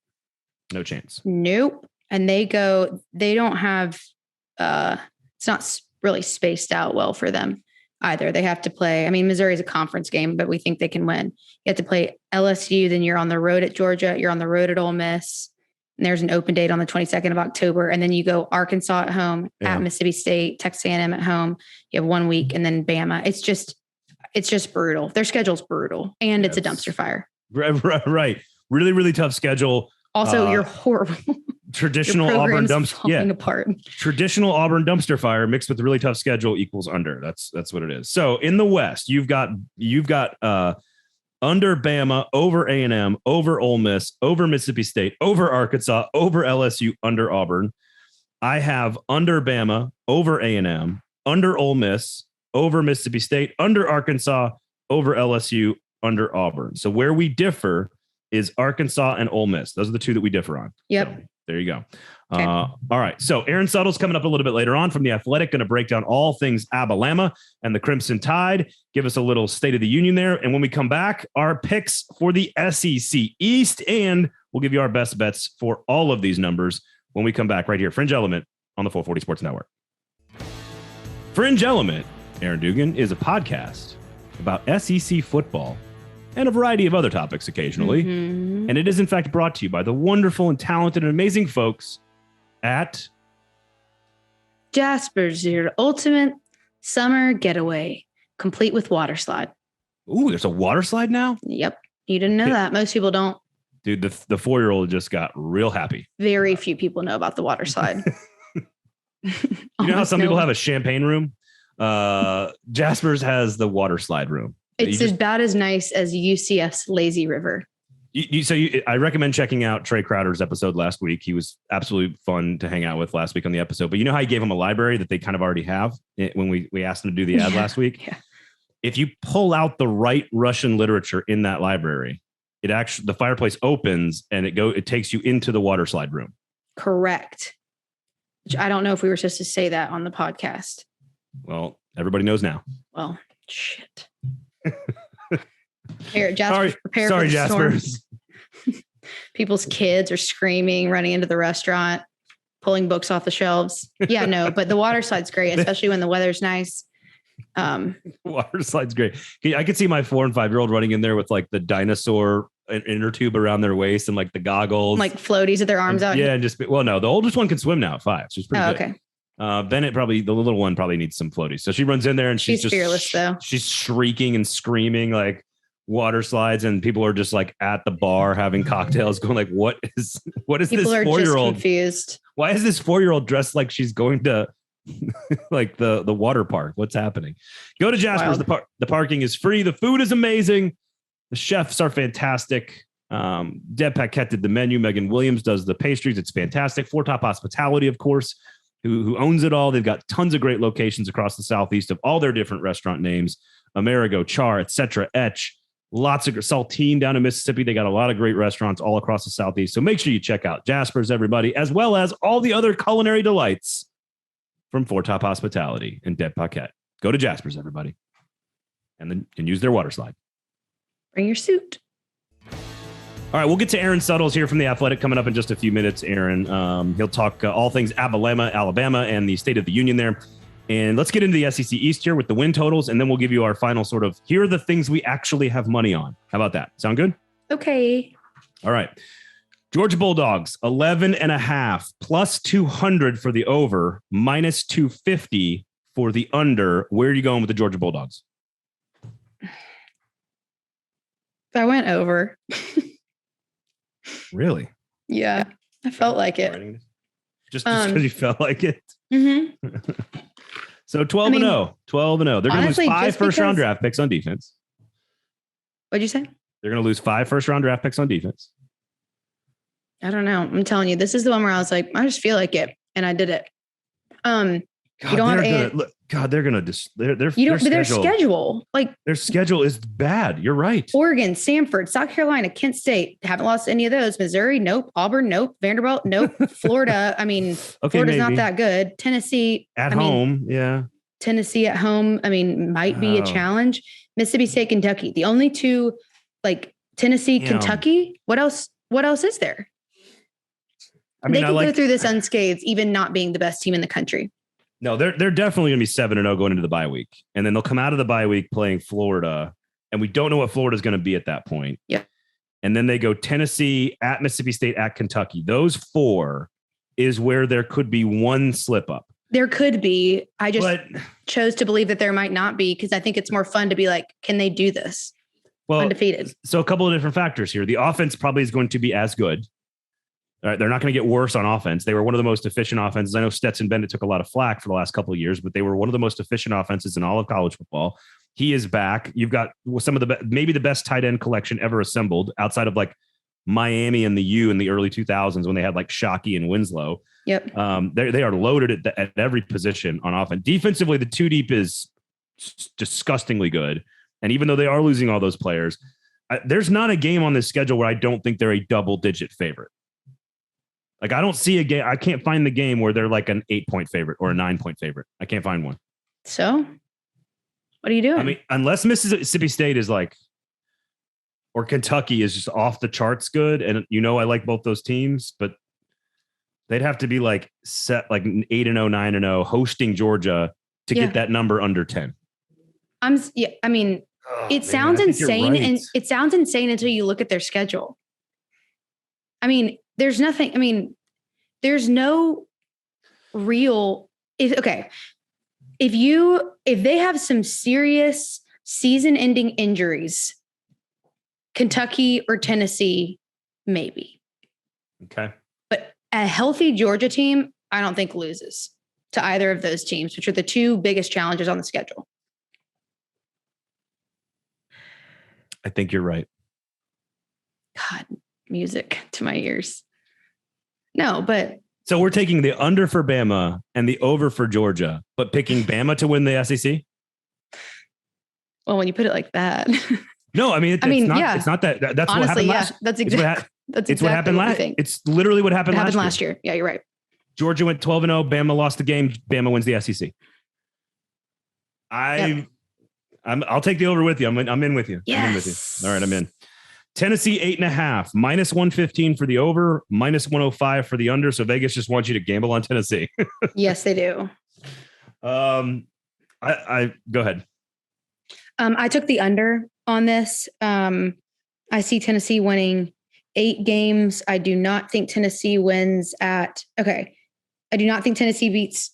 Speaker 1: No chance.
Speaker 2: Nope. And they don't have, it's not really spaced out well for them either. They have to play. I mean, Missouri's a conference game, but we think they can win. You have to play LSU, then you're on the road at Georgia, you're on the road at Ole Miss, and there's an open date on the 22nd of October, and then you go Arkansas at home, at Mississippi State, Texas A&M at home. You have 1 week, and then Bama. It's just brutal. Their schedule's brutal, and it's a dumpster fire.
Speaker 1: Right. Really, really tough schedule.
Speaker 2: Also, you're horrible.
Speaker 1: Traditional Auburn dumpster
Speaker 2: apart.
Speaker 1: Traditional Auburn dumpster fire mixed with a really tough schedule equals under. That's what it is. So in the West, you've got under Bama, over A&M, over Ole Miss, over Mississippi State, over Arkansas, over LSU, under Auburn. I have under Bama, over A&M, under Ole Miss, over Mississippi State, under Arkansas, over LSU, under Auburn. So where we differ is Arkansas and Ole Miss. Those are the two that we differ on.
Speaker 2: Yep.
Speaker 1: So there you go. Okay. All right. So Erin Suttles coming up a little bit later on from The Athletic, going to break down all things Alabama and the Crimson Tide, give us a little State of the Union there. And when we come back, our picks for the SEC East, and we'll give you our best bets for all of these numbers when we come back right here. Fringe Element on the 440 Sports Network. Fringe Element, Aaron Dugan, is a podcast about SEC football and a variety of other topics occasionally. Mm-hmm. And it is, in fact, brought to you by the wonderful and talented and amazing folks at
Speaker 2: Jasper's, your ultimate summer getaway, complete with water slide.
Speaker 1: Ooh, there's a water slide now?
Speaker 2: Yep. You didn't know that. Most people don't.
Speaker 1: Dude, the 4-year-old just got real happy.
Speaker 2: Very few people know about the water slide.
Speaker 1: You know how some people have a champagne room? Jasper's has the water slide room.
Speaker 2: It's about as nice as UCF's lazy river.
Speaker 1: I recommend checking out Trey Crowder's episode last week. He was absolutely fun to hang out with last week on the episode. But you know how he gave him a library that they kind of already have when we asked him to do the ad last week?
Speaker 2: Yeah.
Speaker 1: If you pull out the right Russian literature in that library, the fireplace opens and it takes you into the water slide room. Correct.
Speaker 2: Which I don't know if we were supposed to say that on the podcast.
Speaker 1: Well, everybody knows now.
Speaker 2: Well, shit. Here, Jasper, prepare
Speaker 1: sorry,
Speaker 2: for the
Speaker 1: Jaspers.
Speaker 2: storm. People's kids are screaming, running into the restaurant, pulling books off the shelves. Yeah, no, but the water slide's great, especially when the weather's nice.
Speaker 1: Water slide's great. I could see my 4 and 5-year-old running in there with like the dinosaur inner tube around their waist and like the goggles,
Speaker 2: like floaties with their arms out.
Speaker 1: Yeah, and no, the oldest one can swim now at 5. She's pretty good.
Speaker 2: Okay.
Speaker 1: Bennett the little one probably needs some floaties. So she runs in there and she's just
Speaker 2: fearless though.
Speaker 1: She's shrieking and screaming like water slides, and people are just like at the bar having cocktails going like, what is people this 4-year-old
Speaker 2: confused?
Speaker 1: Why is this 4-year-old dressed like she's going to like the water park? What's happening? Go to Jasper's. The parking is free. The food is amazing. The chefs are fantastic. Deb Paquette did the menu. Megan Williams does the pastries. It's fantastic. Four Top Hospitality, of course, who owns it all. They've got tons of great locations across the Southeast of all their different restaurant names: Amerigo, Char, etc. Etch. Lots of Saltine down in Mississippi. They got a lot of great restaurants all across the Southeast. So make sure you check out Jasper's, everybody, as well as all the other culinary delights from Four Top Hospitality and Deb Paquette. Go to Jasper's, everybody, and use their water slide.
Speaker 2: Bring your suit.
Speaker 1: All right, we'll get to Erin Suttles here from The Athletic coming up in just a few minutes, Erin. He'll talk all things Alabama, and the State of the Union there. And let's get into the SEC East here with the win totals, and then we'll give you our final sort of, here are the things we actually have money on. How about that? Sound good?
Speaker 2: Okay.
Speaker 1: All right. Georgia Bulldogs, 11.5, plus 200 for the over, minus 250 for the under. Where are you going with the Georgia Bulldogs?
Speaker 2: I went over.
Speaker 1: Really?
Speaker 2: Yeah, I felt like it.
Speaker 1: Just because you felt like it.
Speaker 2: Mm-hmm.
Speaker 1: So 12-0. 12-0. They're going to lose 5 first-round draft picks on defense.
Speaker 2: What'd you say?
Speaker 1: They're going to lose 5 first-round draft picks on defense.
Speaker 2: I don't know. I'm telling you, this is the one where I was like, I just feel like it, and I did it.
Speaker 1: They're gonna their
Speaker 2: schedule, like
Speaker 1: their schedule is bad. You're right.
Speaker 2: Oregon, Stanford, South Carolina, Kent State, haven't lost any of those. Missouri, nope. Auburn, nope. Vanderbilt, nope. Florida, I mean, Florida's not that good. Tennessee
Speaker 1: at home, yeah.
Speaker 2: Tennessee at home, I mean, might be a challenge. Mississippi State, Kentucky, the only two, like Tennessee, Kentucky. What else? What else is there? I mean, they can go through this unscathed, even not being the best team in the country.
Speaker 1: No, they're definitely going to be 7-0 going into the bye week. And then they'll come out of the bye week playing Florida. And we don't know what Florida is going to be at that point.
Speaker 2: Yeah.
Speaker 1: And then they go Tennessee, at Mississippi State, at Kentucky. Those 4 is where there could be one slip up.
Speaker 2: There could be. I just chose to believe that there might not be, because I think it's more fun to be like, can they do this? Well, undefeated.
Speaker 1: So a couple of different factors here. The offense probably is going to be as good. All right, they're not going to get worse on offense. They were one of the most efficient offenses. I know Stetson Bennett took a lot of flack for the last couple of years, but they were one of the most efficient offenses in all of college football. He is back. You've got some of maybe the best tight end collection ever assembled outside of like Miami and the U in the early 2000s when they had like Shockey and Winslow.
Speaker 2: Yep.
Speaker 1: They are loaded at every position on offense. Defensively, the 2 deep is disgustingly good. And even though they are losing all those players, there's not a game on this schedule where I don't think they're a double-digit favorite. Like, I don't see a game. I can't find the game where they're like an 8-point favorite or a 9-point favorite. I can't find one.
Speaker 2: So what are you doing?
Speaker 1: I mean, unless Mississippi State is like, or Kentucky is just off the charts good. And I like both those teams, but they'd have to be like set like 8-0, 9-0 hosting Georgia to get that number under 10.
Speaker 2: It sounds insane. Right. And it sounds insane until you look at their schedule. I mean, there's nothing. I mean, there's no real. If they have some serious season-ending injuries, Kentucky or Tennessee, maybe.
Speaker 1: Okay.
Speaker 2: But a healthy Georgia team, I don't think loses to either of those teams, which are the 2 biggest challenges on the schedule.
Speaker 1: I think you're right.
Speaker 2: God, music to my ears. No, but.
Speaker 1: So we're taking the under for Bama and the over for Georgia, but picking Bama to win the SEC?
Speaker 2: Well, when you put it like that.
Speaker 1: No, I mean, it's not that. That's honestly, what happened last.
Speaker 2: That's exactly
Speaker 1: what happened last. It's literally what happened
Speaker 2: last year. Yeah, you're right.
Speaker 1: Georgia went 12-0. Bama lost the game. Bama wins the SEC. I'll take the over with you. I'm in with you.
Speaker 2: Yes.
Speaker 1: I'm in with you. All right, I'm in. Tennessee 8.5, -115 for the over, -105 for the under. So Vegas just wants you to gamble on Tennessee.
Speaker 2: Yes, they do.
Speaker 1: I go ahead.
Speaker 2: I took the under on this. I see Tennessee winning 8 games. I do not think Tennessee I do not think Tennessee beats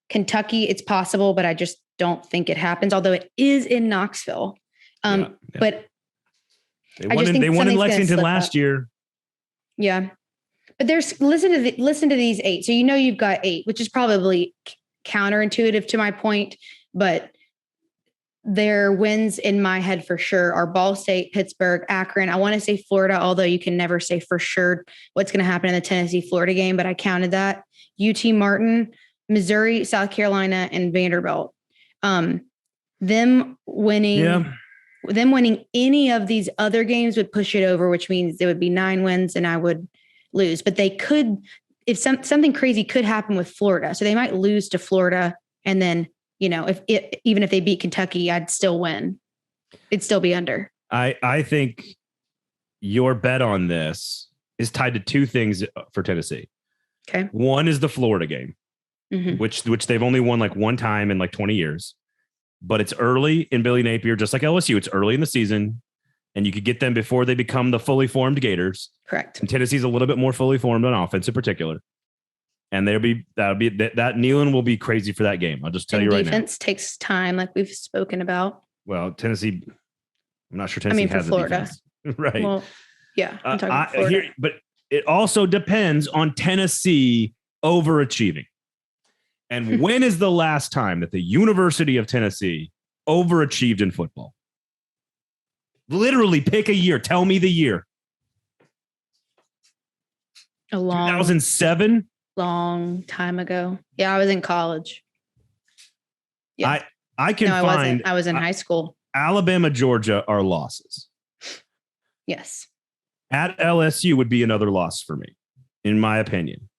Speaker 2: Kentucky. It's possible, but I just don't think it happens, although it is in Knoxville. But
Speaker 1: they won in Lexington last year.
Speaker 2: Yeah. But listen to these 8. So you've got 8, which is probably counterintuitive to my point, but their wins in my head for sure are Ball State, Pittsburgh, Akron. I want to say Florida, although you can never say for sure what's going to happen in the Tennessee-Florida game, but I counted that. UT Martin, Missouri, South Carolina, and Vanderbilt. Them winning any of these other games would push it over, which means there would be 9 wins and I would lose. But they could, if something crazy could happen with Florida. So they might lose to Florida, and then, even if they beat Kentucky, I'd still win. It'd still be under.
Speaker 1: I think your bet on this is tied to 2 things for Tennessee.
Speaker 2: Okay.
Speaker 1: One is the Florida game, which they've only won like 1 time in like 20 years. But it's early in Billy Napier, just like LSU. It's early in the season, and you could get them before they become the fully formed Gators.
Speaker 2: Correct.
Speaker 1: And Tennessee's a little bit more fully formed on offense in particular. And that Neyland will be crazy for that game. I'll just tell you right now.
Speaker 2: Defense takes time, like we've spoken about.
Speaker 1: Well, Tennessee, I'm not sure Tennessee has
Speaker 2: Florida.
Speaker 1: a defense. Right.
Speaker 2: Well, yeah. I'm talking about Florida.
Speaker 1: it also depends on Tennessee overachieving. And when is the last time that the University of Tennessee overachieved in football? Literally pick a year. Tell me the year. 2007?
Speaker 2: Long time ago. Yeah, I was in college.
Speaker 1: Yeah. I can find.
Speaker 2: Wasn't. I was in high school.
Speaker 1: Alabama, Georgia are losses.
Speaker 2: Yes.
Speaker 1: At LSU would be another loss for me, in my opinion.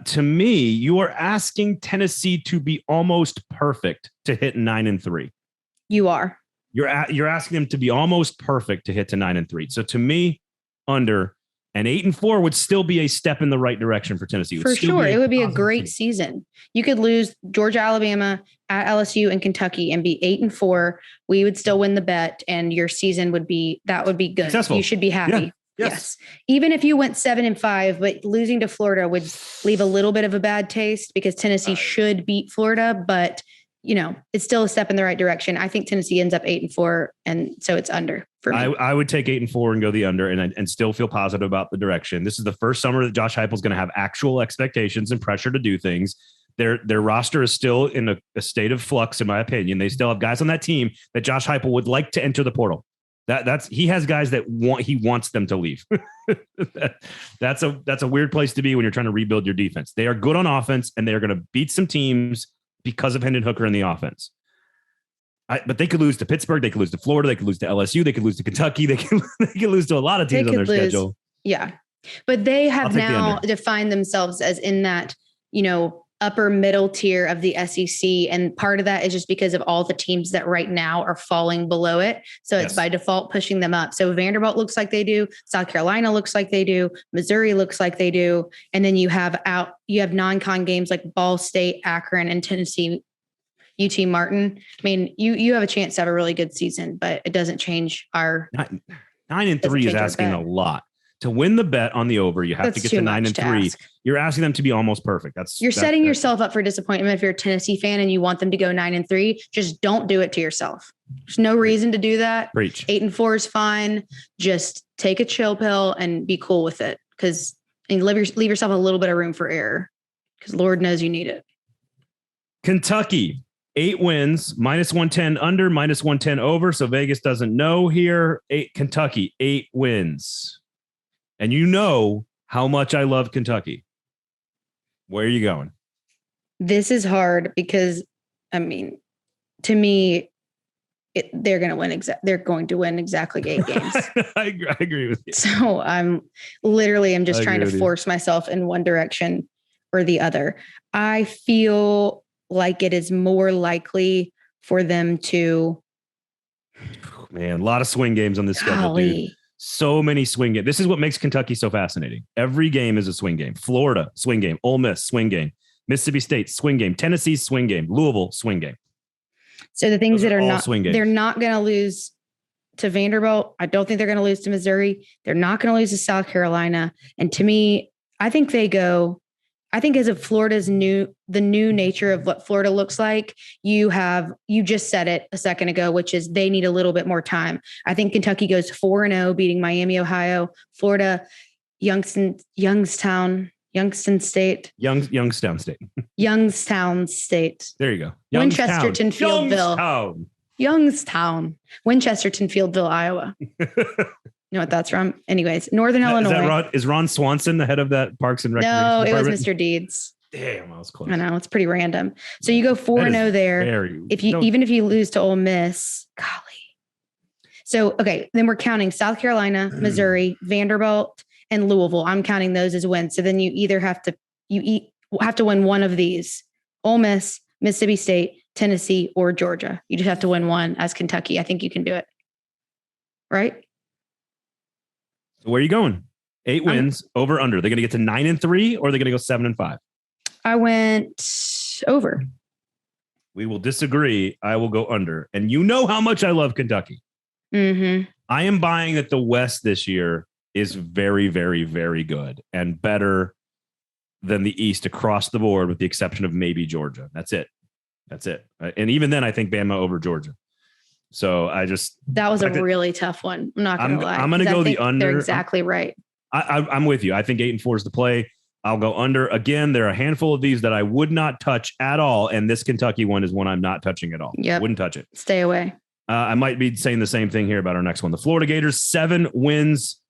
Speaker 1: To me, you are asking Tennessee to be almost perfect to hit 9-3.
Speaker 2: You are.
Speaker 1: You're asking them to be almost perfect to hit to 9-3. So to me, under. And 8-4 would still be a step in the right direction for Tennessee.
Speaker 2: For sure. It would be a great season. You could lose Georgia, Alabama at LSU and Kentucky and be 8-4. We would still win the bet and your season would be good.
Speaker 1: Successful.
Speaker 2: You should be happy.
Speaker 1: Yeah.
Speaker 2: Yes. Even if you went 7-5, but losing to Florida would leave a little bit of a bad taste because Tennessee should beat Florida, but it's still a step in the right direction. I think Tennessee ends up 8-4. And so it's under for me.
Speaker 1: I would take 8-4 and go the under and still feel positive about the direction. This is the first summer that Josh Heupel is going to have actual expectations and pressure to do things. Their roster is still in a state of flux, in my opinion. They still have guys on that team that Josh Heupel would like to enter the portal. He has guys that he wants them to leave. That's a weird place to be when you're trying to rebuild your defense. They are good on offense and they are going to beat some teams because of Hendon Hooker in the offense. But they could lose to Pittsburgh. They could lose to Florida. They could lose to LSU. They could lose to Kentucky. They could lose to a lot of teams on their schedule.
Speaker 2: Yeah. But they have now defined themselves as in that, upper middle tier of the SEC. And part of that is just because of all the teams that right now are falling below it. So it's by default pushing them up. So Vanderbilt looks like they do. South Carolina looks like they do. Missouri looks like they do. And then you have non-con games like Ball State, Akron, and Tennessee, UT Martin. I mean, you have a chance to have a really good season, but it doesn't change our
Speaker 1: 9-3 is asking a lot. To win the bet on the over, you have to get to 9-3. You're asking them to be almost perfect. You're
Speaker 2: setting yourself up for disappointment if you're a Tennessee fan and you want them to go 9-3. Just don't do it to yourself. There's no reason to do that.
Speaker 1: Preach.
Speaker 2: 8-4 is fine. Just take a chill pill and be cool with it. And leave yourself a little bit of room for error. Because Lord knows you need it.
Speaker 1: Kentucky, 8 wins, -110 under, -110 over. So Vegas doesn't know here. Kentucky, 8 wins. And you know how much I love Kentucky. Where are you going?
Speaker 2: This is hard because, to me, they're going to win. They're going to win exactly 8 games.
Speaker 1: I agree with you.
Speaker 2: So I'm just trying to force myself in one direction or the other. I feel like it is more likely for them to.
Speaker 1: Man, a lot of swing games on this schedule, dude. So many swing games. This is what makes Kentucky so fascinating. Every game is a swing game. Florida, swing game. Ole Miss, swing game. Mississippi State, swing game. Tennessee, swing game. Louisville, swing game.
Speaker 2: So the things that are not, they're not going to lose to Vanderbilt. I don't think they're going to lose to Missouri. They're not going to lose to South Carolina. And to me, I think as of Florida's the new nature of what Florida looks like, you just said it a second ago, which is they need a little bit more time. I think Kentucky goes 4-0, beating Miami, Ohio, Florida, Youngstown State.
Speaker 1: Youngstown State.
Speaker 2: Youngstown State.
Speaker 1: There you go.
Speaker 2: Winchesterton Fieldville. Youngstown. Winchesterton Fieldville, Iowa. You know what that's from? Anyways, Northern Illinois.
Speaker 1: Is Ron Swanson the head of that Parks and Recreation
Speaker 2: No,
Speaker 1: department?
Speaker 2: it was Mr. Deeds.
Speaker 1: Damn, I was close.
Speaker 2: I know, it's pretty random. So you go 4-0 there. Even if you lose to Ole Miss, golly. So, okay, then we're counting South Carolina, Missouri, Vanderbilt, and Louisville. I'm counting those as wins. So then you either have to win one of these: Ole Miss, Mississippi State, Tennessee, or Georgia. You just have to win one as Kentucky. I think you can do it. Right?
Speaker 1: So where are you going? 8 wins, over, under. They're going to get to 9-3, or they're going to go 7-5.
Speaker 2: I went over.
Speaker 1: We will disagree. I will go under. And you know how much I love Kentucky.
Speaker 2: Mm-hmm.
Speaker 1: I am buying that the West this year is very, very, very good and better than the East across the board, with the exception of maybe Georgia. That's it. And even then, I think Bama over Georgia. So that was
Speaker 2: a really tough one. I'm not going to lie.
Speaker 1: I'm going to go the under.
Speaker 2: They're exactly right.
Speaker 1: I'm with you. I think 8-4 is the play. I'll go under. Again, there are a handful of these that I would not touch at all. And this Kentucky one is one I'm not touching at all.
Speaker 2: Yep.
Speaker 1: Wouldn't touch it.
Speaker 2: Stay away.
Speaker 1: I might be saying the same thing here about our next one. The Florida Gators, 7 wins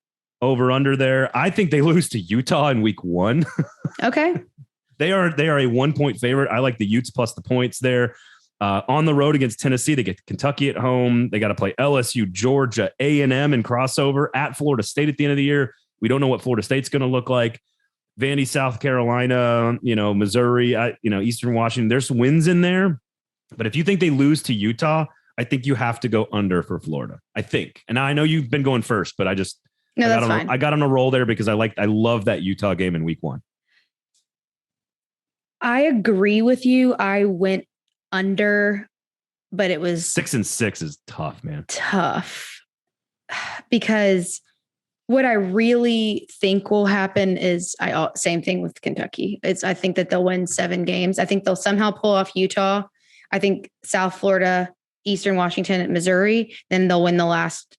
Speaker 1: over under there. I think they lose to Utah in week 1.
Speaker 2: Okay.
Speaker 1: They are a 1-point favorite. I like the Utes plus the points there. On the road against Tennessee, they get Kentucky at home. They got to play LSU, Georgia, A&M in crossover at Florida State at the end of the year. We don't know what Florida State's going to look like. Vandy, South Carolina, Missouri, Eastern Washington. There's wins in there. But if you think they lose to Utah, I think you have to go under for Florida. I think. And I know you've been going first, but I got on a roll there because I love that Utah game in week 1.
Speaker 2: I agree with you. I went under, but it was
Speaker 1: 6-6 is tough, man.
Speaker 2: Tough because what I really think will happen is same thing with Kentucky. I think that they'll win 7 games. I think they'll somehow pull off Utah. I think South Florida, Eastern Washington, and Missouri, then they'll win the last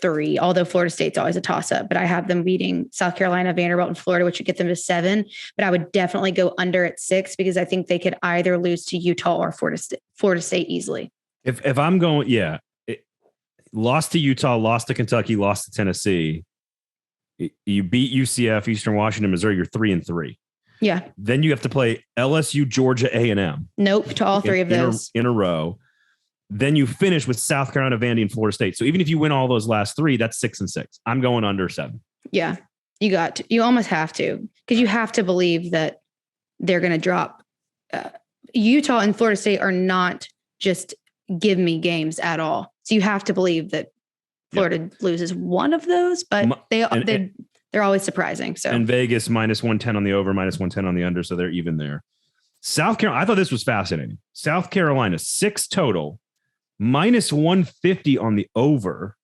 Speaker 2: 3, although Florida State's always a toss-up, but I have them beating South Carolina, Vanderbilt, and Florida, which would get them to 7. But I would definitely go under at 6 because I think they could either lose to Utah or Florida State easily.
Speaker 1: If I'm going, lost to Utah, lost to Kentucky, lost to Tennessee. You beat UCF, Eastern Washington, Missouri. You're 3-3.
Speaker 2: Yeah.
Speaker 1: Then you have to play LSU, Georgia, A&M.
Speaker 2: Nope, to all 3 of those
Speaker 1: in a row. Then you finish with South Carolina, Vandy, and Florida State. So even if you win all those last 3, that's 6-6. I'm going under 7.
Speaker 2: Yeah, you almost have to, because you have to believe that they're going to drop. Utah and Florida State are not just give me games at all. So you have to believe that Florida loses one of those, but they're always surprising. So
Speaker 1: and Vegas -110 on the over, -110 on the under. So they're even there. South Carolina, I thought this was fascinating. South Carolina, 6 total. -150 on the over,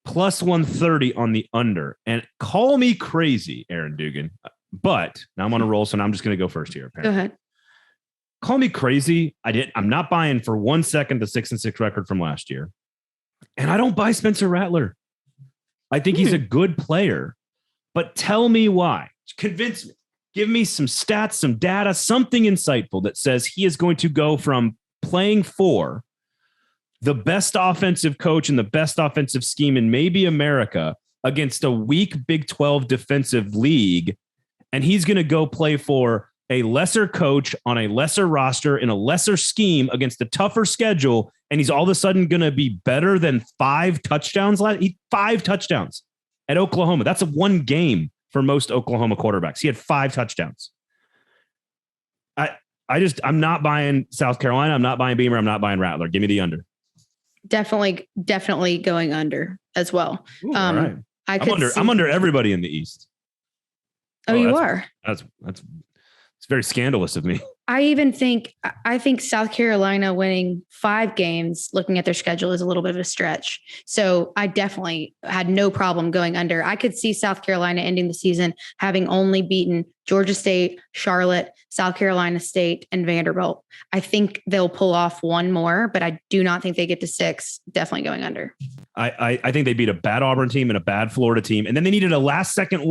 Speaker 1: +130 on the under. And call me crazy, Erin Dugan, but now I'm on a roll, so now I'm just going to go first here. Apparently.
Speaker 2: Go ahead.
Speaker 1: Call me crazy. I'm not buying for 1 second the 6-6 record from last year. And I don't buy Spencer Rattler. I think he's a good player, but tell me why. Convince me. Give me some stats, some data, something insightful that says he is going to go from playing for the best offensive coach and the best offensive scheme in maybe America against a weak Big 12 defensive league. And he's going to go play for a lesser coach on a lesser roster in a lesser scheme against a tougher schedule. And he's all of a sudden going to be better than 5 touchdowns. 5 touchdowns at Oklahoma. That's a 1 game for most Oklahoma quarterbacks. He had 5 touchdowns. I'm not buying South Carolina. I'm not buying Beamer. I'm not buying Rattler. Give me the under.
Speaker 2: Definitely going under as well.
Speaker 1: Ooh, all right. I'm under everybody in the East.
Speaker 2: Oh, you are.
Speaker 1: It's very scandalous of me.
Speaker 2: I think South Carolina winning 5 games, looking at their schedule, is a little bit of a stretch. So I definitely had no problem going under. I could see South Carolina ending the season having only beaten Georgia State, Charlotte, South Carolina State, and Vanderbilt. I think they'll pull off 1 more, but I do not think they get to 6. Definitely going under.
Speaker 1: I think they beat a bad Auburn team and a bad Florida team. And then they needed a last second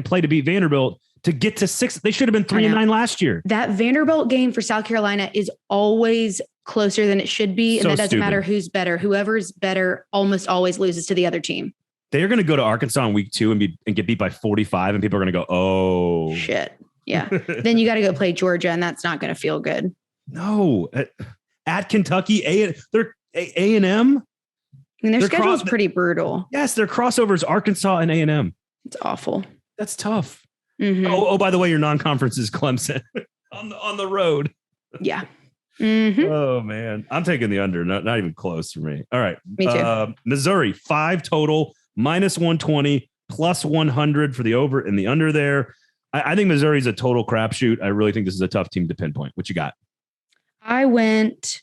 Speaker 1: play to beat Vanderbilt to get to 6. They should have been 3-9 last year.
Speaker 2: That Vanderbilt game for South Carolina is always closer than it should be. And that doesn't matter who's better. Whoever's better almost always loses to the other team.
Speaker 1: They're going to go to Arkansas in week 2 and get beat by 45. And people are going to go, oh
Speaker 2: shit. Yeah. Then you got to go play Georgia, and that's not going to feel good.
Speaker 1: No, at Kentucky, they're A&M.
Speaker 2: I mean, their schedule is pretty brutal.
Speaker 1: Yes. Their crossovers, Arkansas and A&M.
Speaker 2: It's awful.
Speaker 1: That's tough.
Speaker 2: Mm-hmm.
Speaker 1: Oh, by the way, your non-conference is Clemson on the road.
Speaker 2: Yeah. Mm-hmm.
Speaker 1: Oh man, I'm taking the under. Not even close for me. All right.
Speaker 2: Me too.
Speaker 1: Missouri, 5 total, -120, +100 for the over and the under there. I think Missouri's a total crapshoot. I really think this is a tough team to pinpoint. What you got?
Speaker 2: I went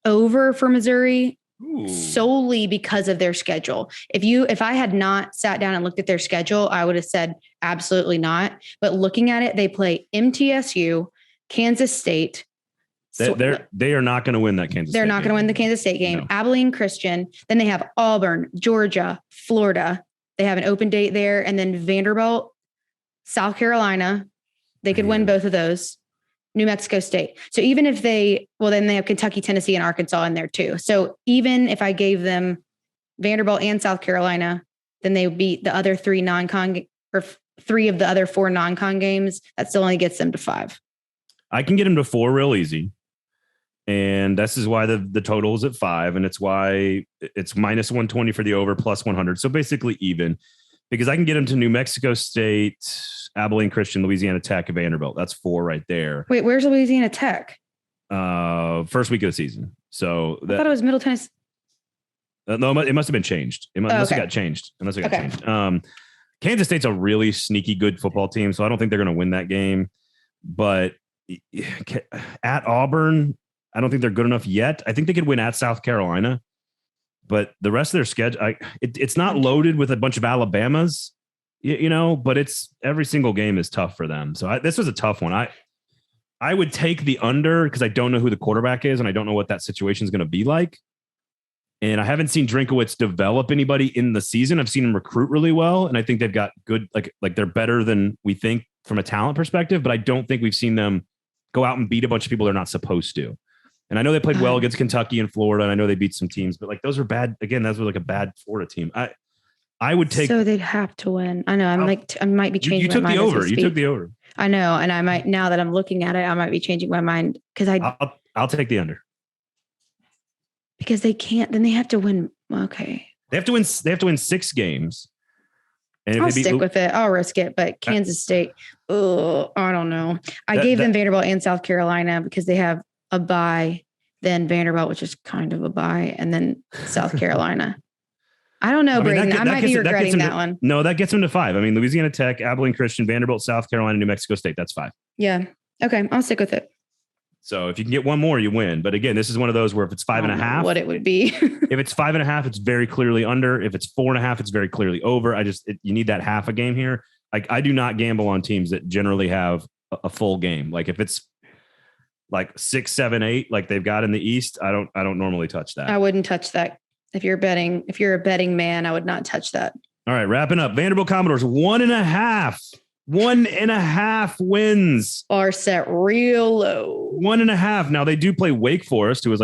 Speaker 2: over for Missouri.
Speaker 1: Ooh.
Speaker 2: Solely because of their schedule. If I had not sat down and looked at their schedule, I would have said absolutely not. But looking at it, they play MTSU, Kansas State.
Speaker 1: They are not going to win that Kansas.
Speaker 2: They're not going to win the Kansas State game. No. Abilene Christian. Then they have Auburn, Georgia, Florida, They have an open date there. And then Vanderbilt, South Carolina, they could win both of those. New Mexico State. So even if then they have Kentucky, Tennessee, and Arkansas in there too. So even if I gave them Vanderbilt and South Carolina, then they would beat the other three of the other 4 non-con games. That still only gets them to 5.
Speaker 1: I can get them to 4 real easy. And this is why the total is at 5. And it's why it's minus 120 for the over, plus 100. So basically even, because I can get them to New Mexico State, Abilene Christian, Louisiana Tech, and Vanderbilt. That's 4 right there.
Speaker 2: Wait, where's Louisiana Tech?
Speaker 1: First week of the season. So
Speaker 2: I thought it was Middle Tennessee.
Speaker 1: No, it must have been changed. It must have got changed. Kansas State's a really sneaky good football team, so I don't think they're going to win that game. But at Auburn, I don't think they're good enough yet. I think they could win at South Carolina, but the rest of their schedule, it's not loaded with a bunch of Alabamas, but it's every single game is tough for them. So this was a tough one. I would take the under because I don't know who the quarterback is and I don't know what that situation is going to be like. And I haven't seen Drinkowitz develop anybody in the season. I've seen him recruit really well. And I think they've got good, like they're better than we think from a talent perspective, but I don't think we've seen them go out and beat a bunch of people they're not supposed to. And I know they played well against Kentucky and Florida, and I know they beat some teams, but like those are bad. Again, those were like a bad Florida team. I would take. So
Speaker 2: they'd have to win. I know. I might be changing.
Speaker 1: You took the over. You took the over.
Speaker 2: I know, and I might now that I'm looking at it, I might be changing my mind because
Speaker 1: I'll take the under.
Speaker 2: Because they can't. Then they have to win. Okay.
Speaker 1: They have to win. They have to win 6 games. And
Speaker 2: I'll stick with it. I'll risk it. But Kansas State, I don't know. I gave them Vanderbilt and South Carolina because they have a bye. Then Vanderbilt, which is kind of a bye, and then South Carolina. I don't know, Braden. I might be regretting that one.
Speaker 1: No, that gets them to 5. I mean, Louisiana Tech, Abilene Christian, Vanderbilt, South Carolina, New Mexico State. That's 5.
Speaker 2: Yeah. Okay. I'll stick with it.
Speaker 1: So if you can get one more, you win. But again, this is one of those where if it's 5.5,
Speaker 2: what it would be.
Speaker 1: If it's 5.5, it's very clearly under. If it's 4.5, it's very clearly over. You need that half a game here. Like I do not gamble on teams that generally have a full game. Like if it's like 6, 7, 8, like they've got in the East, I don't normally touch that.
Speaker 2: I wouldn't touch that. If you're a betting man, I would not touch that.
Speaker 1: All right, wrapping up. Vanderbilt Commodores 1.5. 1.5 wins.
Speaker 2: Are set real low.
Speaker 1: 1.5. Now they do play Wake Forest, who was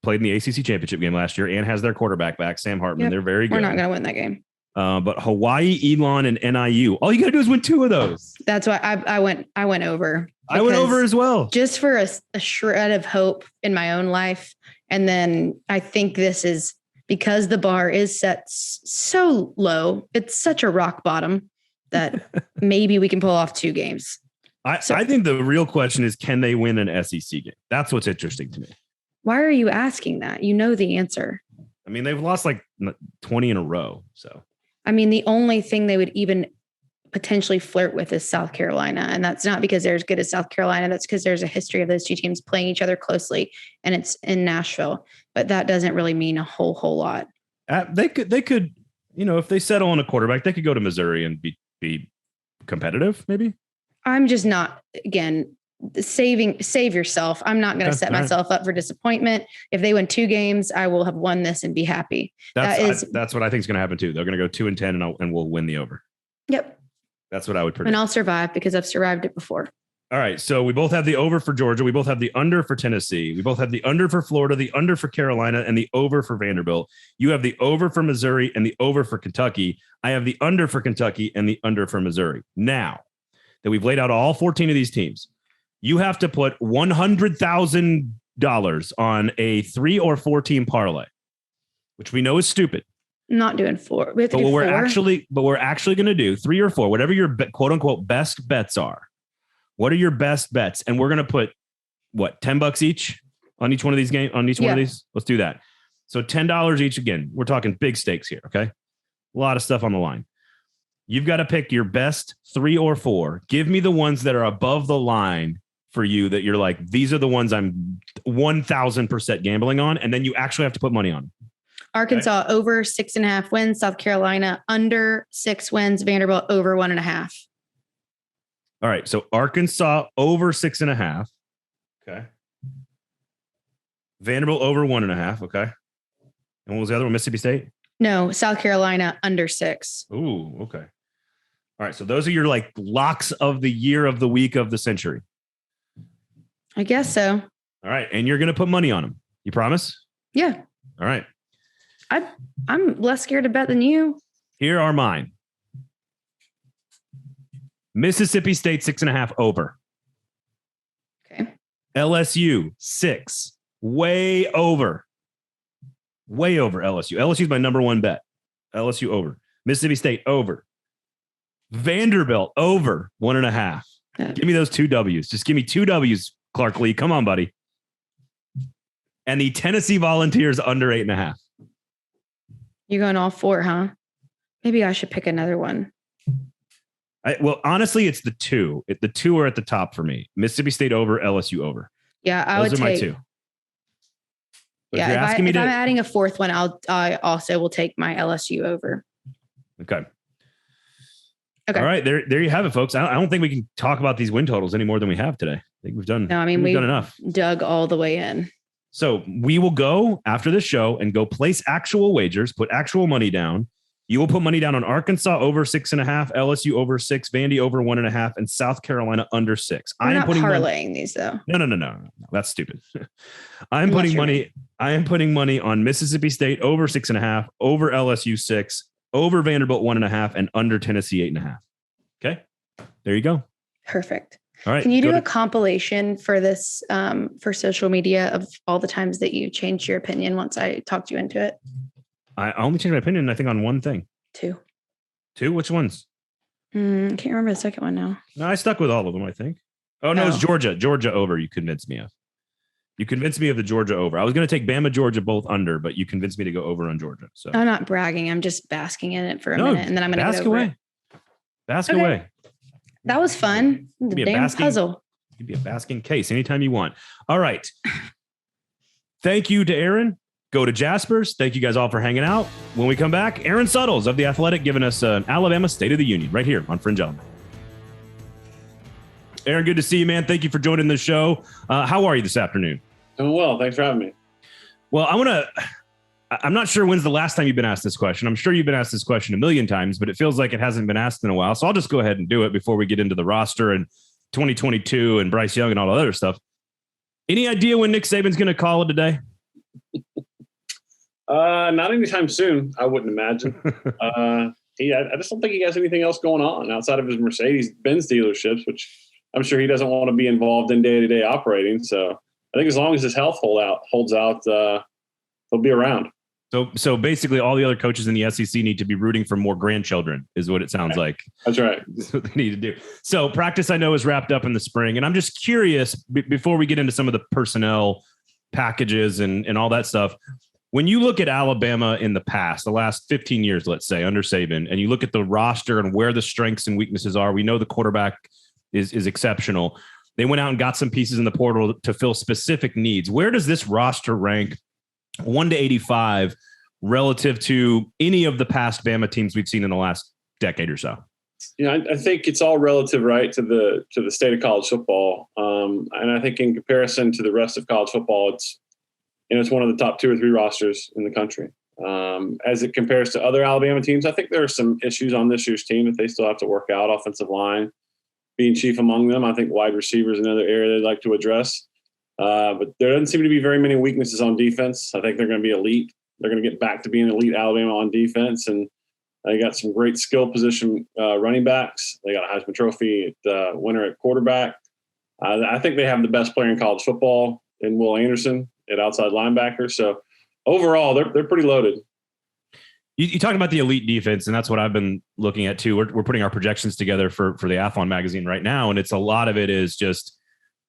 Speaker 1: played in the ACC championship game last year and has their quarterback back, Sam Hartman. Yep. They're very good.
Speaker 2: We're not going to win that game.
Speaker 1: But Hawaii, Elon, and NIU. All you got to do is win 2 of those.
Speaker 2: That's why I went over.
Speaker 1: I went over as well.
Speaker 2: Just for a shred of hope in my own life. And then I think this is because the bar is set so low. It's such a rock bottom that maybe we can pull off 2 games.
Speaker 1: I think the real question is, can they win an SEC game? That's what's interesting to me.
Speaker 2: Why are you asking that? You know the answer.
Speaker 1: I mean, they've lost like 20 in a row. So,
Speaker 2: I mean, the only thing they would even potentially flirt with is South Carolina. And that's not because they're as good as South Carolina. That's because there's a history of those 2 teams playing each other closely, and it's in Nashville. But that doesn't really mean a whole lot.
Speaker 1: They could, if they settle on a quarterback, they could go to Missouri and be competitive, maybe.
Speaker 2: I'm just not, again, save yourself. I'm not going to set myself up for disappointment. If they win 2 games, I will have won this and be happy.
Speaker 1: That's what I think is going to happen too. They're going to go 2-10 and we'll win the over.
Speaker 2: Yep.
Speaker 1: That's what I would predict.
Speaker 2: And I'll survive because I've survived it before.
Speaker 1: All right. So we both have the over for Georgia. We both have the under for Tennessee. We both have the under for Florida, the under for Carolina, and the over for Vanderbilt. You have the over for Missouri and the over for Kentucky. I have the under for Kentucky and the under for Missouri. Now that we've laid out all 14 of these teams, you have to put $100,000 on a 3 or 4 team parlay, which we know is stupid.
Speaker 2: I'm not doing 4. We have to do 4.
Speaker 1: We're actually going to do 3 or 4, whatever your quote unquote best bets are. What are your best bets? And we're going to put $10 each on each one of these games, on each one of these. Let's do that. So $10 each. Again, we're talking big stakes here. Okay. A lot of stuff on the line. You've got to pick your best 3 or 4. Give me the ones that are above the line for you that you're like, these are the ones I'm 1000% gambling on. And then you actually have to put money on.
Speaker 2: Arkansas over 6.5 wins. South Carolina under 6 wins. Vanderbilt over 1.5.
Speaker 1: All right. So Arkansas over 6.5. Okay. Vanderbilt over 1.5. Okay. And what was the other one? Mississippi State?
Speaker 2: No, South Carolina under 6.
Speaker 1: Ooh, okay. All right. So those are your like locks of the year, of the week, of the century.
Speaker 2: I guess so.
Speaker 1: All right. And you're going to put money on them. You promise?
Speaker 2: Yeah.
Speaker 1: All right.
Speaker 2: I'm less scared to bet than you.
Speaker 1: Here are mine. Mississippi State 6.5 over.
Speaker 2: Okay.
Speaker 1: LSU 6. Way over. Way over LSU. LSU is my number one bet. LSU over. Mississippi State over. Vanderbilt over 1.5.
Speaker 2: Yeah.
Speaker 1: Give me those 2 W's. Just give me 2 W's, Clark Lee. Come on, buddy. And the Tennessee Volunteers under 8.5.
Speaker 2: You're going all 4, huh? Maybe I should pick another one.
Speaker 1: Well, honestly, it's the 2. The 2 are at the top for me. Mississippi State over, LSU over.
Speaker 2: Yeah,
Speaker 1: Those are my 2. But
Speaker 2: yeah, if I'm adding a 4th one, I also will take my LSU over.
Speaker 1: Okay. All right, there you have it, folks. I don't think we can talk about these win totals any more than we have today. I think we've done. No, I mean we've done enough.
Speaker 2: Dug all the way in.
Speaker 1: So we will go after this show and go place actual wagers, put actual money down. You will put money down on Arkansas over 6.5, LSU over 6, Vandy over 1.5, and South Carolina under 6.
Speaker 2: I'm not parlaying these though.
Speaker 1: No. That's stupid. I am putting money on Mississippi State over 6.5, over LSU 6, over Vanderbilt 1.5, and under Tennessee 8.5. Okay, there you go.
Speaker 2: Perfect.
Speaker 1: All right.
Speaker 2: Can you do a compilation for this for social media of all the times that you changed your opinion once I talked you into it?
Speaker 1: I only changed my opinion, I think, on one thing.
Speaker 2: 2.
Speaker 1: 2? Which ones?
Speaker 2: Can't remember the second one now.
Speaker 1: No, I stuck with all of them, I think. Oh, no, it's Georgia. Georgia over, you convinced me of. You convinced me of the Georgia over. I was going to take Bama, Georgia both under, but you convinced me to go over on Georgia. So
Speaker 2: I'm not bragging. I'm just basking in it for a minute, and then I'm going to
Speaker 1: bask away. Bask away.
Speaker 2: That was fun. The damn puzzle.
Speaker 1: You'd be a basking case anytime you want. All right. Thank you to Erin. Go to Jaspers. Thank you guys all for hanging out. When we come back, Erin Suttles of The Athletic giving us an Alabama State of the Union right here on Fringe Element. Erin, good to see you, man. Thank you for joining the show. How are you this afternoon?
Speaker 3: Doing well. Thanks for having me.
Speaker 1: Well, I'm not sure when's the last time you've been asked this question. I'm sure you've been asked this question a million times, but it feels like it hasn't been asked in a while. So I'll just go ahead and do it before we get into the roster and 2022 and Bryce Young and all the other stuff. Any idea when Nick Saban's going to call it today?
Speaker 3: Not anytime soon, I wouldn't imagine. I just don't think he has anything else going on outside of his Mercedes-Benz dealerships, which I'm sure he doesn't want to be involved in day-to-day operating. So I think as long as his health holds out, he'll be around.
Speaker 1: So basically all the other coaches in the SEC need to be rooting for more grandchildren is what it sounds like.
Speaker 3: That's right.
Speaker 1: That's what they need to do. So practice I know is wrapped up in the spring. And I'm just curious, before we get into some of the personnel packages and all that stuff, when you look at Alabama in the past, the last 15 years, let's say, under Saban, and you look at the roster and where the strengths and weaknesses are, we know the quarterback is exceptional. They went out and got some pieces in the portal to fill specific needs. Where does this roster rank 1 to 85 relative to any of the past Bama teams we've seen in the last decade or so?
Speaker 3: I think it's all relative, right, to the state of college football. And I think in comparison to the rest of college football, it's one of the top 2 or 3 rosters in the country. As it compares to other Alabama teams, I think there are some issues on this year's team that they still have to work out. Offensive line being chief among them. I think wide receivers is another area they'd like to address. But there doesn't seem to be very many weaknesses on defense. I think they're going to be elite. They're going to get back to being elite Alabama on defense. And they got some great skill position running backs. They got a Heisman Trophy winner at quarterback. I think they have the best player in college football in Will Anderson at outside linebacker. So overall, they're pretty loaded.
Speaker 1: You talked about the elite defense, and that's what I've been looking at too. We're putting our projections together for the Athlon magazine right now, and it's a lot of it is just,